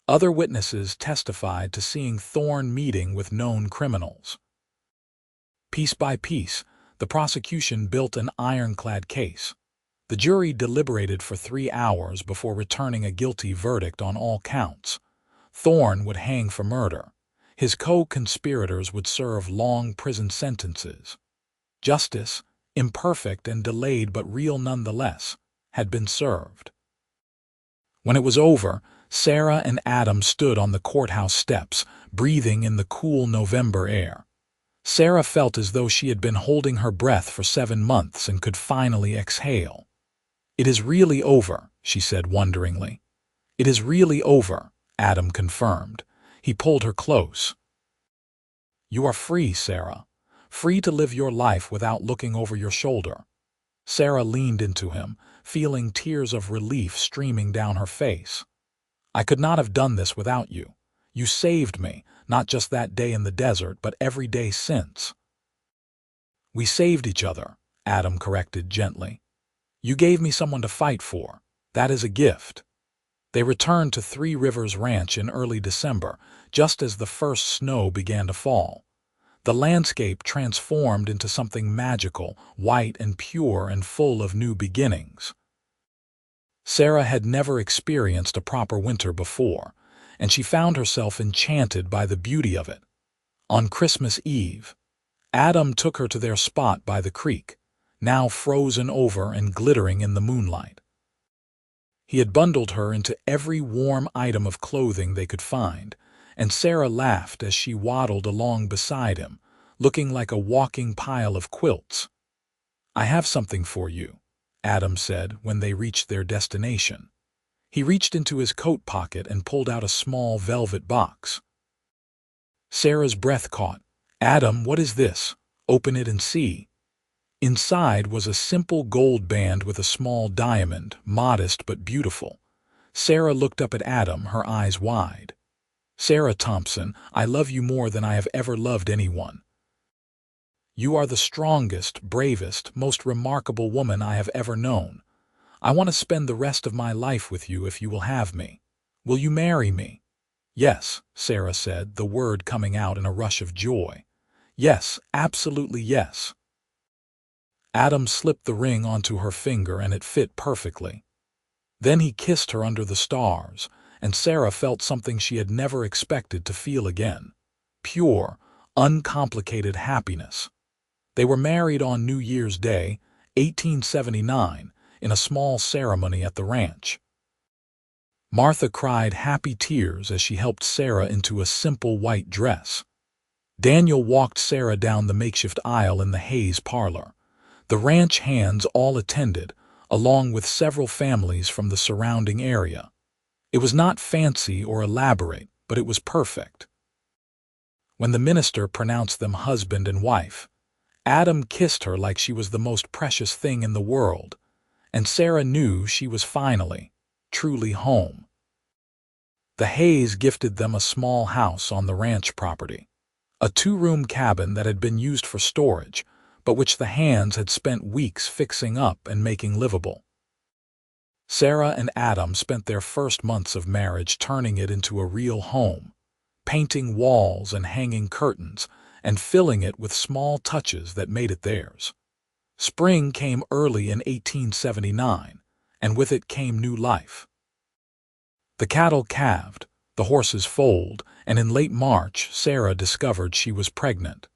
Other witnesses testified to seeing Thorne meeting with known criminals. Piece by piece, the prosecution built an ironclad case. The jury deliberated for 3 hours before returning a guilty verdict on all counts. Thorne would hang for murder. His co-conspirators would serve long prison sentences. Justice, imperfect and delayed but real nonetheless, had been served. When it was over, Sarah and Adam stood on the courthouse steps, breathing in the cool November air. Sarah felt as though she had been holding her breath for 7 months and could finally exhale. "It is really over," she said wonderingly. "It is really over," Adam confirmed. He pulled her close. "You are free, Sarah. Free to live your life without looking over your shoulder." Sarah leaned into him, feeling tears of relief streaming down her face. "I could not have done this without you. You saved me, not just that day in the desert, but every day since." "We saved each other," Adam corrected gently. "You gave me someone to fight for. That is a gift." They returned to Three Rivers Ranch in early December, just as the first snow began to fall. The landscape transformed into something magical, white and pure and full of new beginnings. Sarah had never experienced a proper winter before, and she found herself enchanted by the beauty of it. On Christmas Eve, Adam took her to their spot by the creek, now frozen over and glittering in the moonlight. He had bundled her into every warm item of clothing they could find, and Sarah laughed as she waddled along beside him, looking like a walking pile of quilts. "I have something for you," Adam said when they reached their destination. He reached into his coat pocket and pulled out a small velvet box. Sarah's breath caught. "Adam, what is this? Open it and see." Inside was a simple gold band with a small diamond, modest but beautiful. Sarah looked up at Adam, her eyes wide. "Sarah Thompson, I love you more than I have ever loved anyone. You are the strongest, bravest, most remarkable woman I have ever known. I want to spend the rest of my life with you if you will have me. Will you marry me?" "Yes," Sarah said, the word coming out in a rush of joy. "Yes, absolutely yes." Adam slipped the ring onto her finger and it fit perfectly. Then he kissed her under the stars, and Sarah felt something she had never expected to feel again. Pure, uncomplicated happiness. They were married on New Year's Day, 1879, in a small ceremony at the ranch. Martha cried happy tears as she helped Sarah into a simple white dress. Daniel walked Sarah down the makeshift aisle in the Hayes parlor. The ranch hands all attended, along with several families from the surrounding area. It was not fancy or elaborate, but it was perfect. When the minister pronounced them husband and wife, Adam kissed her like she was the most precious thing in the world, and Sarah knew she was finally, truly home. The Hayes gifted them a small house on the ranch property, a 2-room cabin that had been used for storage, but which the hands had spent weeks fixing up and making livable. Sarah and Adam spent their first months of marriage turning it into a real home, painting walls and hanging curtains, and filling it with small touches that made it theirs. Spring came early in 1879, and with it came new life. The cattle calved, the horses foaled, and in late March, Sarah discovered she was pregnant.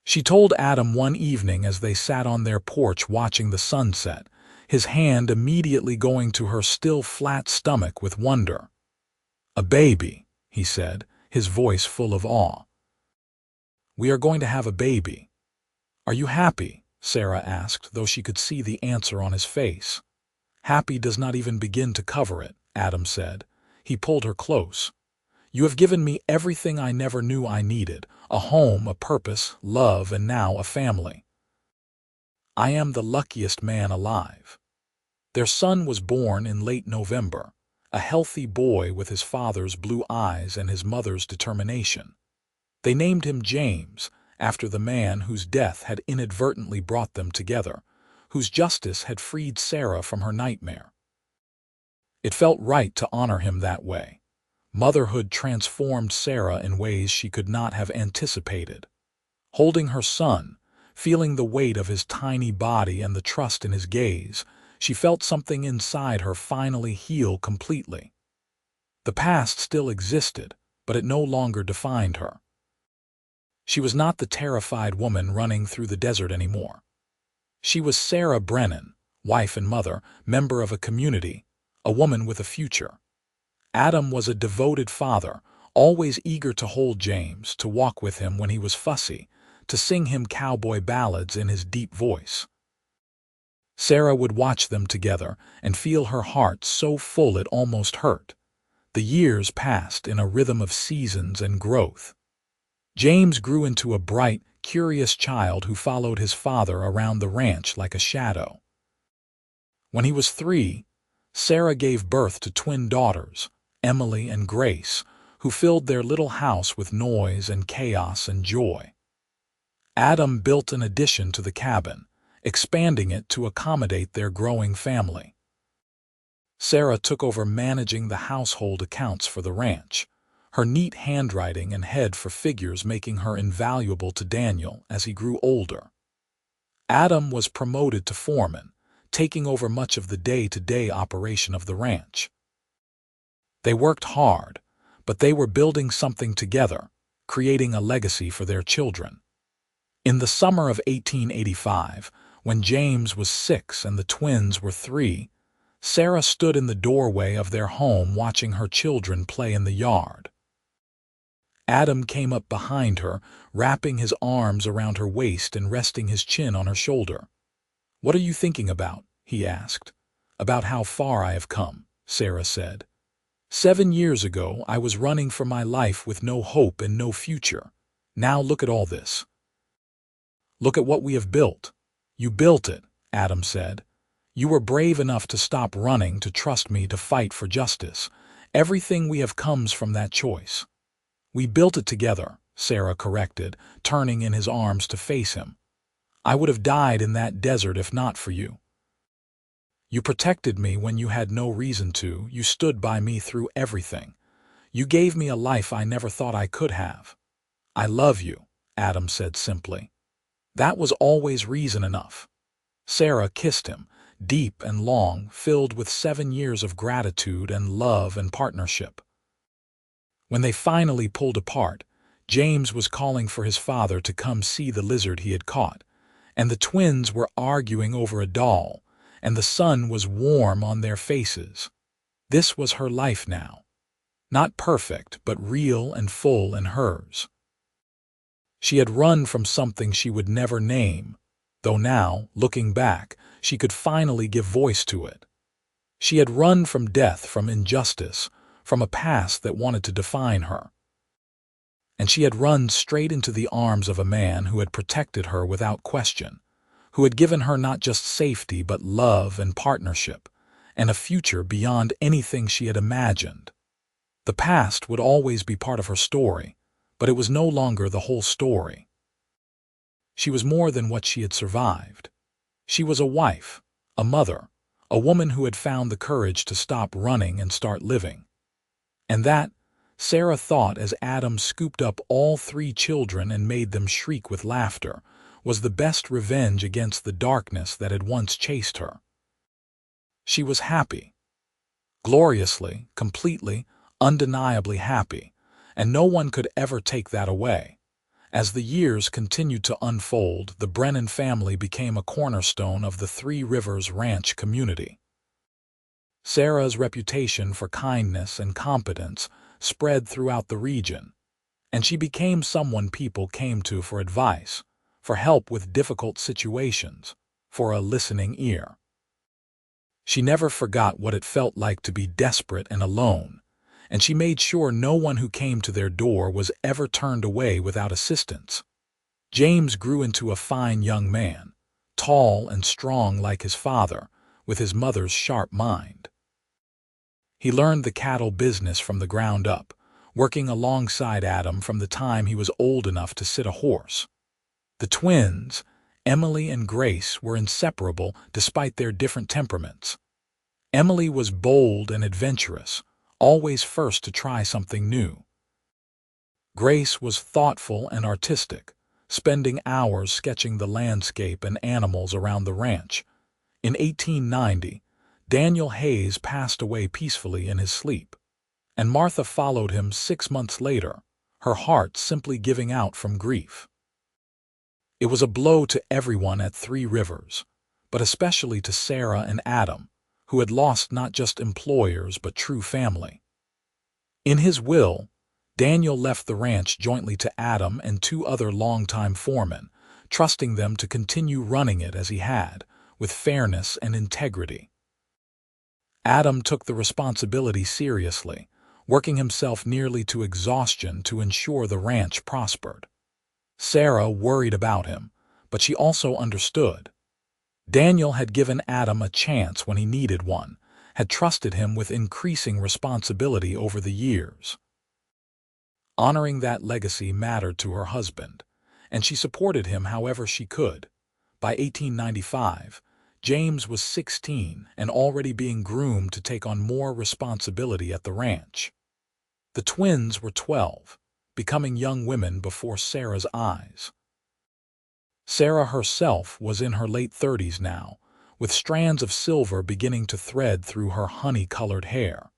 She told Adam one evening as they sat on their porch watching the sunset, his hand immediately going to her still flat stomach with wonder. "A baby," he said, his voice full of awe. "We are going to have a baby." "Are you happy?" Sarah asked, though she could see the answer on his face. "Happy does not even begin to cover it," Adam said. He pulled her close. "You have given me everything I never knew I needed, a home, a purpose, love, and now a family. I am the luckiest man alive." Their son was born in late November, a healthy boy with his father's blue eyes and his mother's determination. They named him James, after the man whose death had inadvertently brought them together, whose justice had freed Sarah from her nightmare. It felt right to honor him that way. Motherhood transformed Sarah in ways she could not have anticipated. Holding her son, feeling the weight of his tiny body and the trust in his gaze, she felt something inside her finally heal completely. The past still existed, but it no longer defined her. She was not the terrified woman running through the desert anymore. She was Sarah Brennan, wife and mother, member of a community, a woman with a future. Adam was a devoted father, always eager to hold James, to walk with him when he was fussy, to sing him cowboy ballads in his deep voice. Sarah would watch them together and feel her heart so full it almost hurt. The years passed in a rhythm of seasons and growth. James grew into a bright, curious child who followed his father around the ranch like a shadow. When he was 3, Sarah gave birth to twin daughters, Emily and Grace, who filled their little house with noise and chaos and joy. Adam built an addition to the cabin, expanding it to accommodate their growing family. Sarah took over managing the household accounts for the ranch, her neat handwriting and head for figures making her invaluable to Daniel as he grew older. Adam was promoted to foreman, taking over much of the day-to-day operation of the ranch. They worked hard, but they were building something together, creating a legacy for their children. In the summer of 1885, when James was 6 and the twins were 3, Sarah stood in the doorway of their home watching her children play in the yard. Adam came up behind her, wrapping his arms around her waist and resting his chin on her shoulder. "What are you thinking about?" he asked. "About how far I have come," Sarah said. 7 years ago, I was running for my life with no hope and no future. Now look at all this. Look at what we have built." "You built it," Adam said. "You were brave enough to stop running, to trust me, to fight for justice. Everything we have comes from that choice." "We built it together," Sarah corrected, turning in his arms to face him. "I would have died in that desert if not for you. You protected me when you had no reason to. You stood by me through everything. You gave me a life I never thought I could have." "I love you," Adam said simply. That was always reason enough. Sarah kissed him, deep and long, filled with 7 years of gratitude and love and partnership. When they finally pulled apart, James was calling for his father to come see the lizard he had caught, and the twins were arguing over a doll, and the sun was warm on their faces. This was her life now. Not perfect, but real and full in hers. She had run from something she would never name, though now, looking back, she could finally give voice to it. She had run from death, from injustice, from a past that wanted to define her. And she had run straight into the arms of a man who had protected her without question, who had given her not just safety but love and partnership, and a future beyond anything she had imagined. The past would always be part of her story, but it was no longer the whole story. She was more than what she had survived. She was a wife, a mother, a woman who had found the courage to stop running and start living. And that, Sarah thought as Adam scooped up all 3 children and made them shriek with laughter, was the best revenge against the darkness that had once chased her. She was happy. Gloriously, completely, undeniably happy, and no one could ever take that away. As the years continued to unfold, the Brennan family became a cornerstone of the Three Rivers Ranch community. Sarah's reputation for kindness and competence spread throughout the region, and she became someone people came to for advice, for help with difficult situations, for a listening ear. She never forgot what it felt like to be desperate and alone, and she made sure no one who came to their door was ever turned away without assistance. James grew into a fine young man, tall and strong like his father, with his mother's sharp mind. He learned the cattle business from the ground up, working alongside Adam from the time he was old enough to sit a horse. The twins, Emily and Grace, were inseparable despite their different temperaments. Emily was bold and adventurous, always first to try something new. Grace was thoughtful and artistic, spending hours sketching the landscape and animals around the ranch. In 1890, Daniel Hayes passed away peacefully in his sleep, and Martha followed him 6 months later, her heart simply giving out from grief. It was a blow to everyone at Three Rivers, but especially to Sarah and Adam, who had lost not just employers but true family. In his will, Daniel left the ranch jointly to Adam and 2 other longtime foremen, trusting them to continue running it as he had, with fairness and integrity. Adam took the responsibility seriously, working himself nearly to exhaustion to ensure the ranch prospered. Sarah worried about him, but she also understood. Daniel had given Adam a chance when he needed one, had trusted him with increasing responsibility over the years. Honoring that legacy mattered to her husband, and she supported him however she could. By 1895, James was 16 and already being groomed to take on more responsibility at the ranch. The twins were 12, becoming young women before Sarah's eyes. Sarah herself was in her late 30s now, with strands of silver beginning to thread through her honey-colored hair.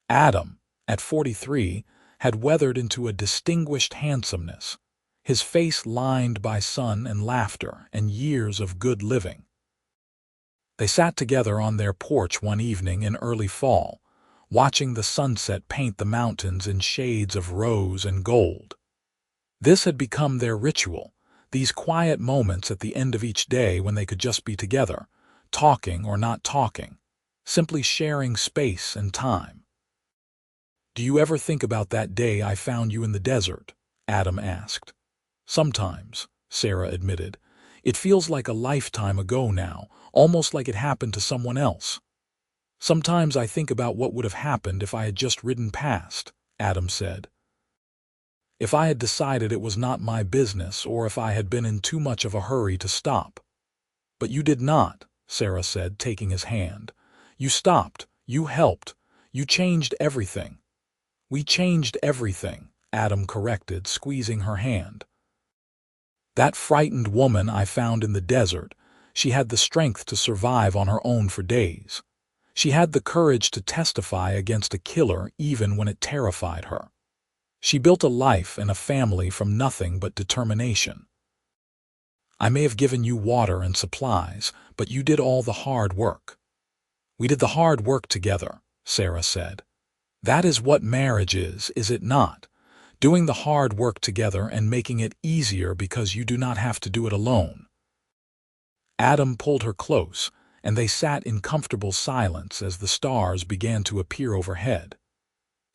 Adam, at 43, had weathered into a distinguished handsomeness, his face lined by sun and laughter and years of good living. They sat together on their porch one evening in early fall, watching the sunset paint the mountains in shades of rose and gold. This had become their ritual, these quiet moments at the end of each day when they could just be together, talking or not talking, simply sharing space and time. "Do you ever think about that day I found you in the desert?" Adam asked. "Sometimes," Sarah admitted. "It feels like a lifetime ago now, almost like it happened to someone else." "Sometimes I think about what would have happened if I had just ridden past," Adam said. "If I had decided it was not my business or if I had been in too much of a hurry to stop." "But you did not," Sarah said, taking his hand. "You stopped, you helped, you changed everything." "We changed everything," Adam corrected, squeezing her hand. "That frightened woman I found in the desert, she had the strength to survive on her own for days. She had the courage to testify against a killer even when it terrified her. She built a life and a family from nothing but determination. I may have given you water and supplies, but you did all the hard work." "We did the hard work together," Sarah said. "That is what marriage is it not? Doing the hard work together and making it easier because you do not have to do it alone." Adam pulled her close, and they sat in comfortable silence as the stars began to appear overhead.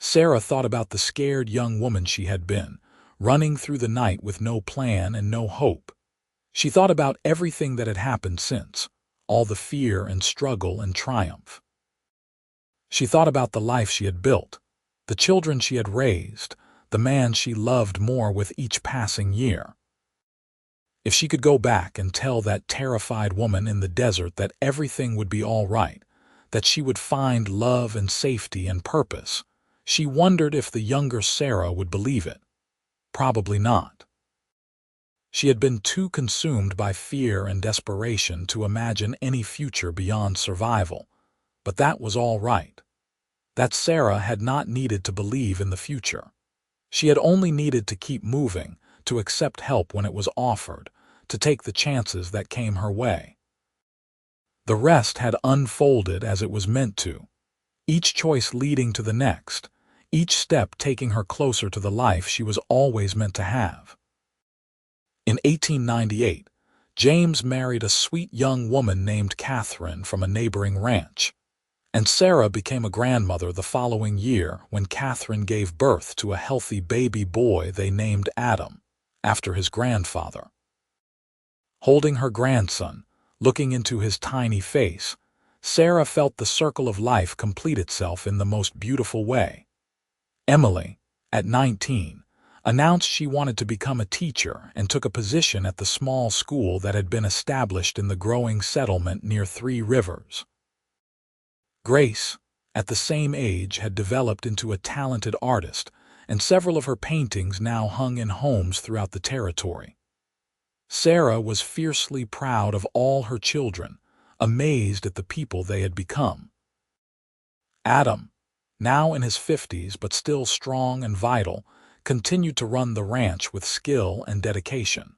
Sarah thought about the scared young woman she had been, running through the night with no plan and no hope. She thought about everything that had happened since, all the fear and struggle and triumph. She thought about the life she had built, the children she had raised, the man she loved more with each passing year. If she could go back and tell that terrified woman in the desert that everything would be all right, that she would find love and safety and purpose, she wondered if the younger Sarah would believe it. Probably not. She had been too consumed by fear and desperation to imagine any future beyond survival, but that was all right. That Sarah had not needed to believe in the future. She had only needed to keep moving, to accept help when it was offered, to take the chances that came her way. The rest had unfolded as it was meant to, each choice leading to the next, each step taking her closer to the life she was always meant to have. In 1898, James married a sweet young woman named Catherine from a neighboring ranch, and Sarah became a grandmother the following year when Catherine gave birth to a healthy baby boy they named Adam, after his grandfather. Holding her grandson, looking into his tiny face, Sarah felt the circle of life complete itself in the most beautiful way. Emily, at 19, announced she wanted to become a teacher and took a position at the small school that had been established in the growing settlement near Three Rivers. Grace, at the same age, had developed into a talented artist, and several of her paintings now hung in homes throughout the territory. Sarah was fiercely proud of all her children, amazed at the people they had become. Adam, now in his 50s but still strong and vital, continued to run the ranch with skill and dedication.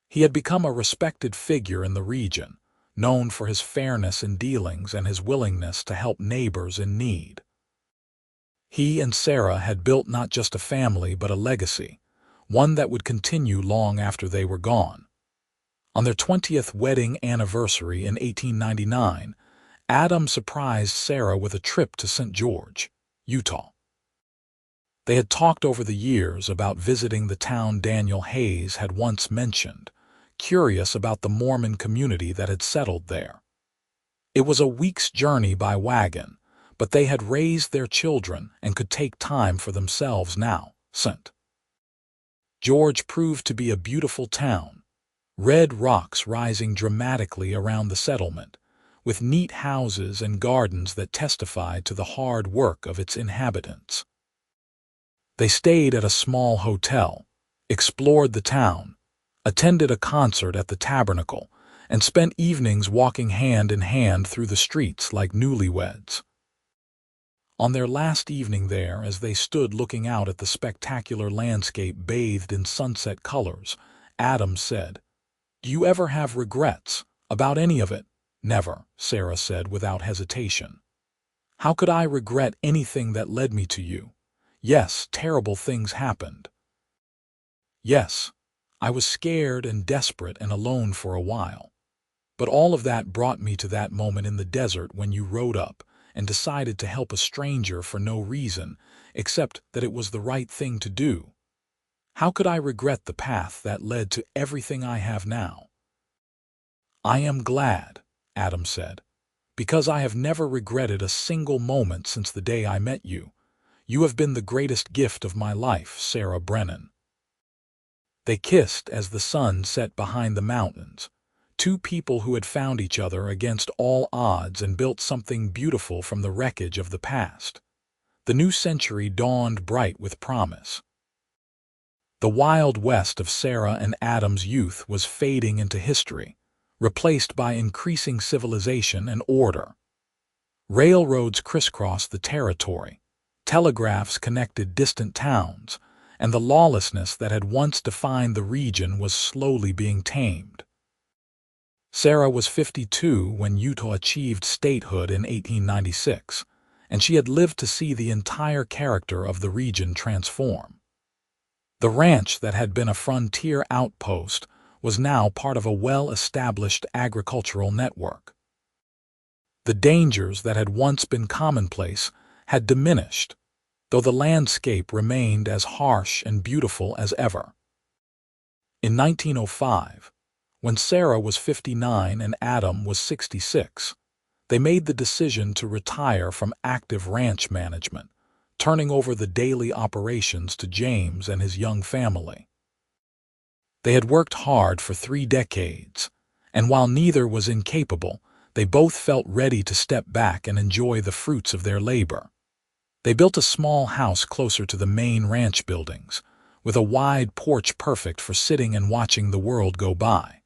He had become a respected figure in the region, known for his fairness in dealings and his willingness to help neighbors in need. He and Sarah had built not just a family but a legacy, one that would continue long after they were gone. On their 20th wedding anniversary in 1899, Adam surprised Sarah with a trip to St. George, Utah. They had talked over the years about visiting the town Daniel Hayes had once mentioned, curious about the Mormon community that had settled there. It was a week's journey by wagon, but they had raised their children and could take time for themselves now. St. George proved to be a beautiful town, red rocks rising dramatically around the settlement, with neat houses and gardens that testified to the hard work of its inhabitants. They stayed at a small hotel, explored the town, attended a concert at the Tabernacle, and spent evenings walking hand in hand through the streets like newlyweds. On their last evening there, as they stood looking out at the spectacular landscape bathed in sunset colors, Adam said, "Do you ever have regrets about any of it?" "Never," Sarah said without hesitation. "How could I regret anything that led me to you? Yes, terrible things happened. Yes, I was scared and desperate and alone for a while. But all of that brought me to that moment in the desert when you rode up and decided to help a stranger for no reason, except that it was the right thing to do. How could I regret the path that led to everything I have now?" "I am glad," Adam said, "because I have never regretted a single moment since the day I met you. You have been the greatest gift of my life, Sarah Brennan." They kissed as the sun set behind the mountains, two people who had found each other against all odds and built something beautiful from the wreckage of the past. The new century dawned bright with promise. The Wild West of Sarah and Adam's youth was fading into history, replaced by increasing civilization and order. Railroads crisscrossed the territory, telegraphs connected distant towns, and the lawlessness that had once defined the region was slowly being tamed. Sarah was 52 when Utah achieved statehood in 1896, and she had lived to see the entire character of the region transform. The ranch that had been a frontier outpost was now part of a well-established agricultural network. The dangers that had once been commonplace had diminished, though the landscape remained as harsh and beautiful as ever. In 1905, when Sarah was 59 and Adam was 66, they made the decision to retire from active ranch management, turning over the daily operations to James and his young family. They had worked hard for 3 decades, and while neither was incapable, they both felt ready to step back and enjoy the fruits of their labor. They built a small house closer to the main ranch buildings, with a wide porch perfect for sitting and watching the world go by.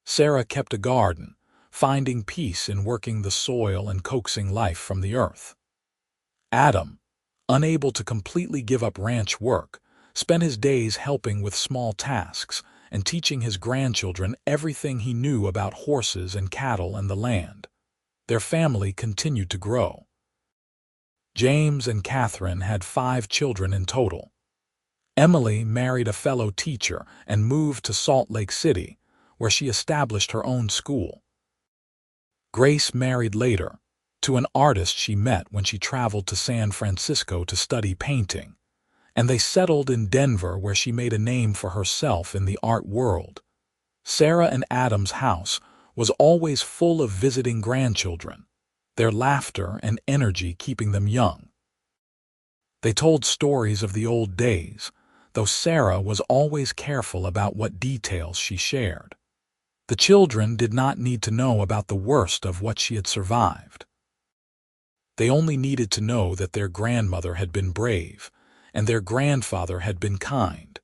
Sarah kept a garden, finding peace in working the soil and coaxing life from the earth. Adam, unable to completely give up ranch work, spent his days helping with small tasks and teaching his grandchildren everything he knew about horses and cattle and the land. Their family continued to grow. James and Catherine had 5 children in total. Emily married a fellow teacher and moved to Salt Lake City, where she established her own school. Grace married later, to an artist she met when she traveled to San Francisco to study painting, and they settled in Denver where she made a name for herself in the art world. Sarah and Adam's house was always full of visiting grandchildren, their laughter and energy keeping them young. They told stories of the old days, though Sarah was always careful about what details she shared. The children did not need to know about the worst of what she had survived. They only needed to know that their grandmother had been brave, and their grandfather had been kind,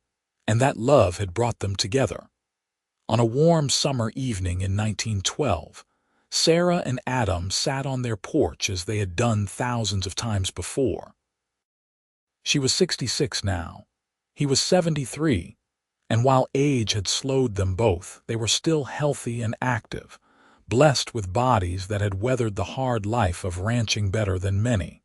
and that love had brought them together. On a warm summer evening in 1912, Sarah and Adam sat on their porch as they had done thousands of times before. She was 66 now. He was 73, and while age had slowed them both, they were still healthy and active, blessed with bodies that had weathered the hard life of ranching better than many.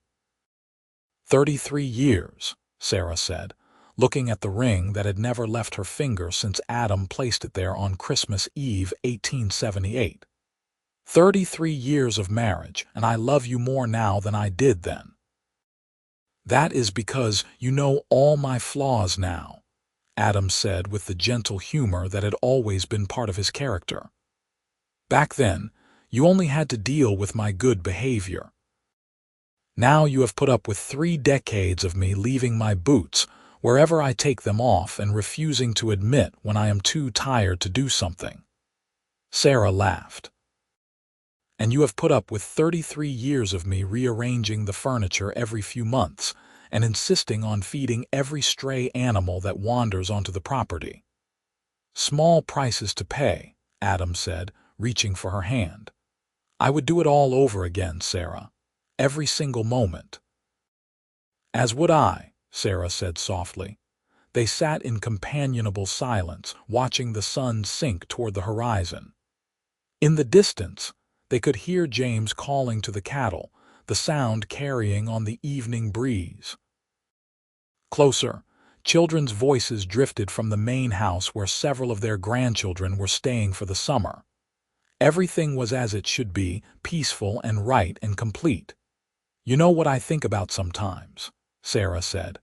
33 years, Sarah said, looking at the ring that had never left her finger since Adam placed it there on Christmas Eve, 1878. 33 years of marriage, and I love you more now than I did then. That is because you know all my flaws now, Adam said with the gentle humor that had always been part of his character. Back then, you only had to deal with my good behavior. Now you have put up with 3 decades of me leaving my boots wherever I take them off and refusing to admit when I am too tired to do something. Sarah laughed. And you have put up with 33 years of me rearranging the furniture every few months and insisting on feeding every stray animal that wanders onto the property. Small prices to pay, Adam said, reaching for her hand. I would do it all over again, Sarah. Every single moment. As would I, Sarah said softly. They sat in companionable silence, watching the sun sink toward the horizon. In the distance, they could hear James calling to the cattle, the sound carrying on the evening breeze. Closer, children's voices drifted from the main house where several of their grandchildren were staying for the summer. Everything was as it should be, peaceful and right and complete. You know what I think about sometimes, Sarah said.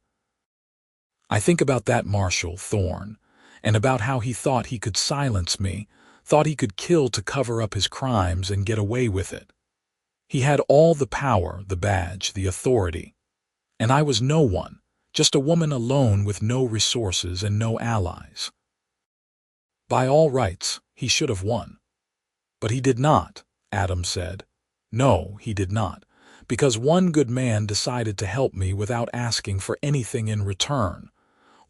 I think about that Marshall Thorne, and about how he thought he could silence me, thought he could kill to cover up his crimes and get away with it. He had all the power, the badge, the authority. And I was no one, just a woman alone with no resources and no allies. By all rights, he should have won. But he did not, Adam said. No, he did not, because one good man decided to help me without asking for anything in return.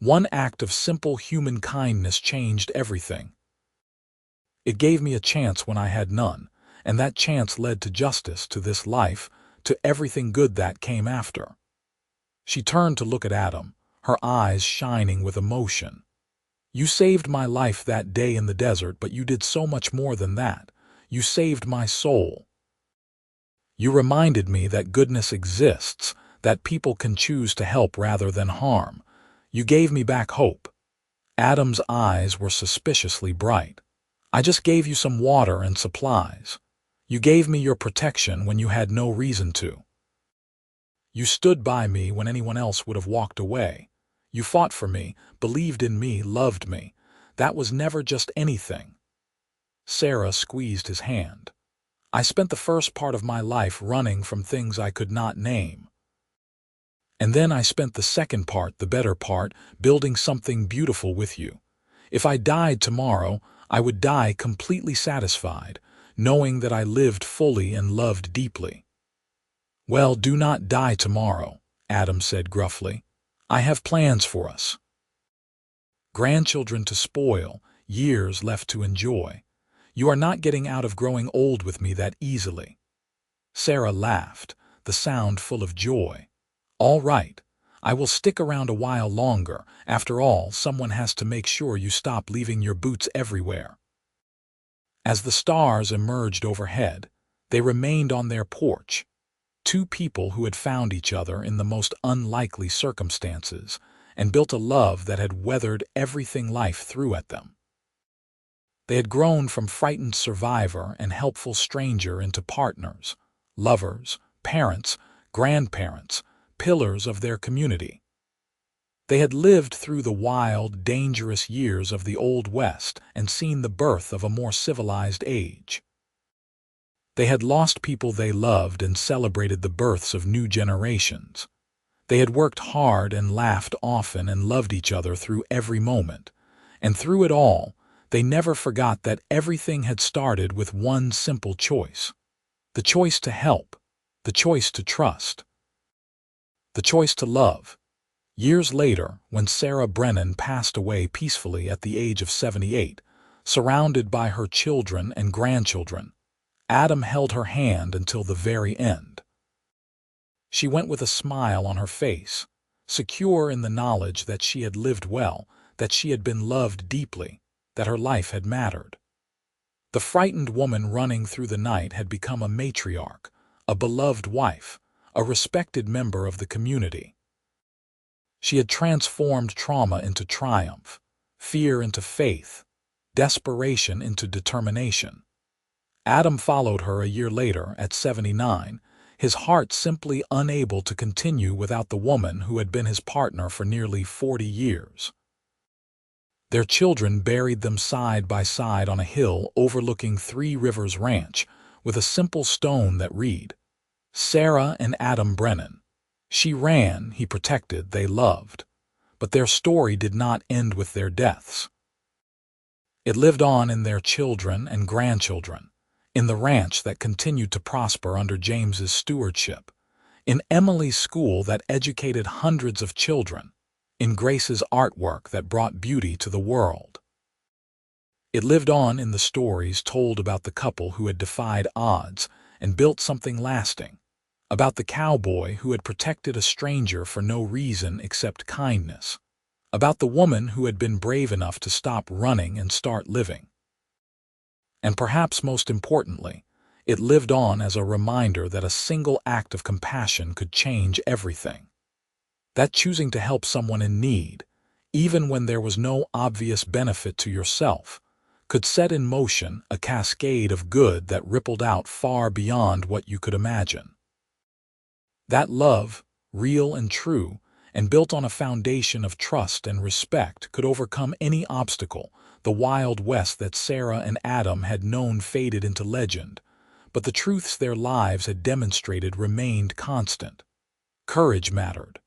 One act of simple human kindness changed everything. It gave me a chance when I had none, and that chance led to justice, to this life, to everything good that came after. She turned to look at Adam, her eyes shining with emotion. You saved my life that day in the desert, but you did so much more than that. You saved my soul. You reminded me that goodness exists, that people can choose to help rather than harm. You gave me back hope. Adam's eyes were suspiciously bright. I just gave you some water and supplies. You gave me your protection when you had no reason to. You stood by me when anyone else would have walked away. You fought for me, believed in me, loved me. That was never just anything. Sarah squeezed his hand. I spent the first part of my life running from things I could not name. And then I spent the second part, the better part, building something beautiful with you. If I died tomorrow, I would die completely satisfied, knowing that I lived fully and loved deeply. Well, do not die tomorrow, Adam said gruffly. I have plans for us. Grandchildren to spoil, years left to enjoy. You are not getting out of growing old with me that easily. Sarah laughed, the sound full of joy. All right, I will stick around a while longer. After all, someone has to make sure you stop leaving your boots everywhere." As the stars emerged overhead, they remained on their porch, two people who had found each other in the most unlikely circumstances and built a love that had weathered everything life threw at them. They had grown from frightened survivor and helpful stranger into partners, lovers, parents, grandparents, pillars of their community. They had lived through the wild, dangerous years of the Old West and seen the birth of a more civilized age. They had lost people they loved and celebrated the births of new generations. They had worked hard and laughed often and loved each other through every moment, and through it all, they never forgot that everything had started with one simple choice: the choice to help, the choice to trust, the choice to love. Years later, when Sarah Brennan passed away peacefully at the age of 78, surrounded by her children and grandchildren, Adam held her hand until the very end. She went with a smile on her face, secure in the knowledge that she had lived well, that she had been loved deeply, that her life had mattered. The frightened woman running through the night had become a matriarch, a beloved wife, a respected member of the community. She had transformed trauma into triumph, fear into faith, desperation into determination. Adam followed her a year later at 79, his heart simply unable to continue without the woman who had been his partner for nearly 40 years. Their children buried them side by side on a hill overlooking Three Rivers Ranch with a simple stone that read, "Sarah and Adam Brennan. She ran, he protected, they loved." But their story did not end with their deaths. It lived on in their children and grandchildren, in the ranch that continued to prosper under James's stewardship, in Emily's school that educated hundreds of children, in Grace's artwork that brought beauty to the world. It lived on in the stories told about the couple who had defied odds and built something lasting, about the cowboy who had protected a stranger for no reason except kindness, about the woman who had been brave enough to stop running and start living. And perhaps most importantly, it lived on as a reminder that a single act of compassion could change everything. That choosing to help someone in need, even when there was no obvious benefit to yourself, could set in motion a cascade of good that rippled out far beyond what you could imagine. That love, real and true, and built on a foundation of trust and respect, could overcome any obstacle. The Wild West that Sarah and Adam had known faded into legend, but the truths their lives had demonstrated remained constant. Courage mattered.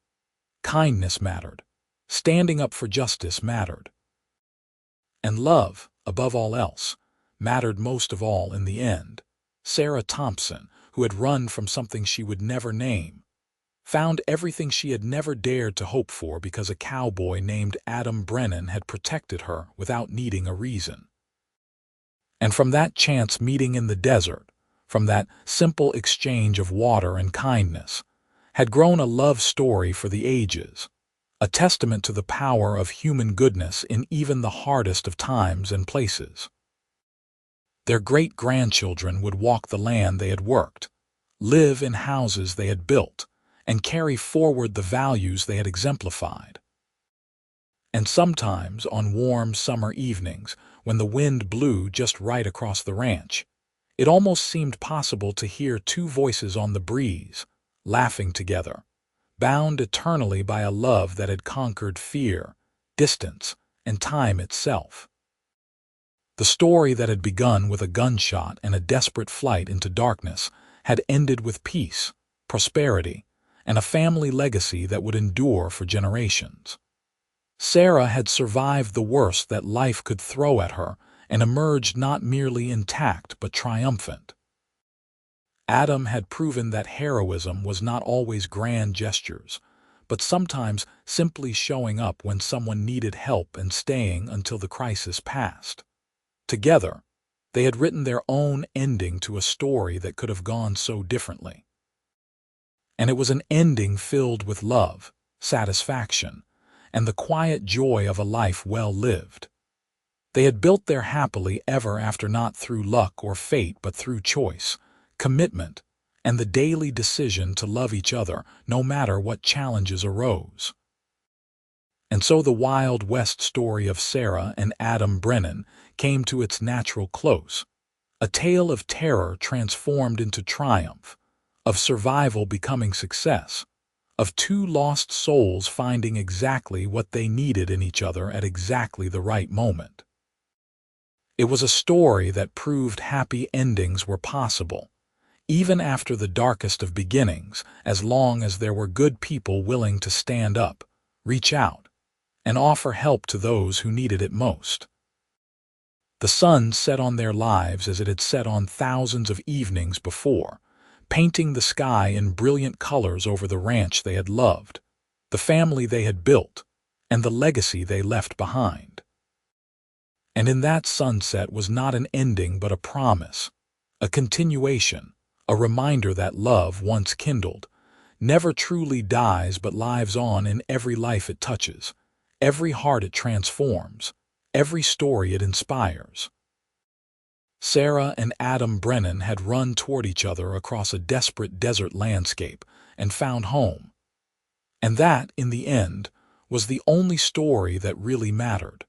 Kindness mattered. Standing up for justice mattered. And love, above all else, mattered most of all in the end. Sarah Thompson, who had run from something she would never name, found everything she had never dared to hope for because a cowboy named Adam Brennan had protected her without needing a reason. And from that chance meeting in the desert, from that simple exchange of water and kindness, had grown a love story for the ages, a testament to the power of human goodness in even the hardest of times and places. Their great-grandchildren would walk the land they had worked, live in houses they had built, and carry forward the values they had exemplified. And sometimes, on warm summer evenings, when the wind blew just right across the ranch, it almost seemed possible to hear two voices on the breeze, laughing together, bound eternally by a love that had conquered fear, distance, and time itself. The story that had begun with a gunshot and a desperate flight into darkness had ended with peace, prosperity, and a family legacy that would endure for generations. Sarah had survived the worst that life could throw at her and emerged not merely intact but triumphant. Adam had proven that heroism was not always grand gestures, but sometimes simply showing up when someone needed help and staying until the crisis passed. Together, they had written their own ending to a story that could have gone so differently. And it was an ending filled with love, satisfaction, and the quiet joy of a life well lived. They had built their happily ever after not through luck or fate but through choice, commitment, and the daily decision to love each other no matter what challenges arose. And so the Wild West story of Sarah and Adam Brennan came to its natural close, a tale of terror transformed into triumph, of survival becoming success, of two lost souls finding exactly what they needed in each other at exactly the right moment. It was a story that proved happy endings were possible, even after the darkest of beginnings, as long as there were good people willing to stand up, reach out, and offer help to those who needed it most. The sun set on their lives as it had set on thousands of evenings before, painting the sky in brilliant colors over the ranch they had loved, the family they had built, and the legacy they left behind. And in that sunset was not an ending but a promise, a continuation, a reminder that love, once kindled, never truly dies but lives on in every life it touches, every heart it transforms, every story it inspires. Sarah and Adam Brennan had run toward each other across a desperate desert landscape and found home. And that, in the end, was the only story that really mattered.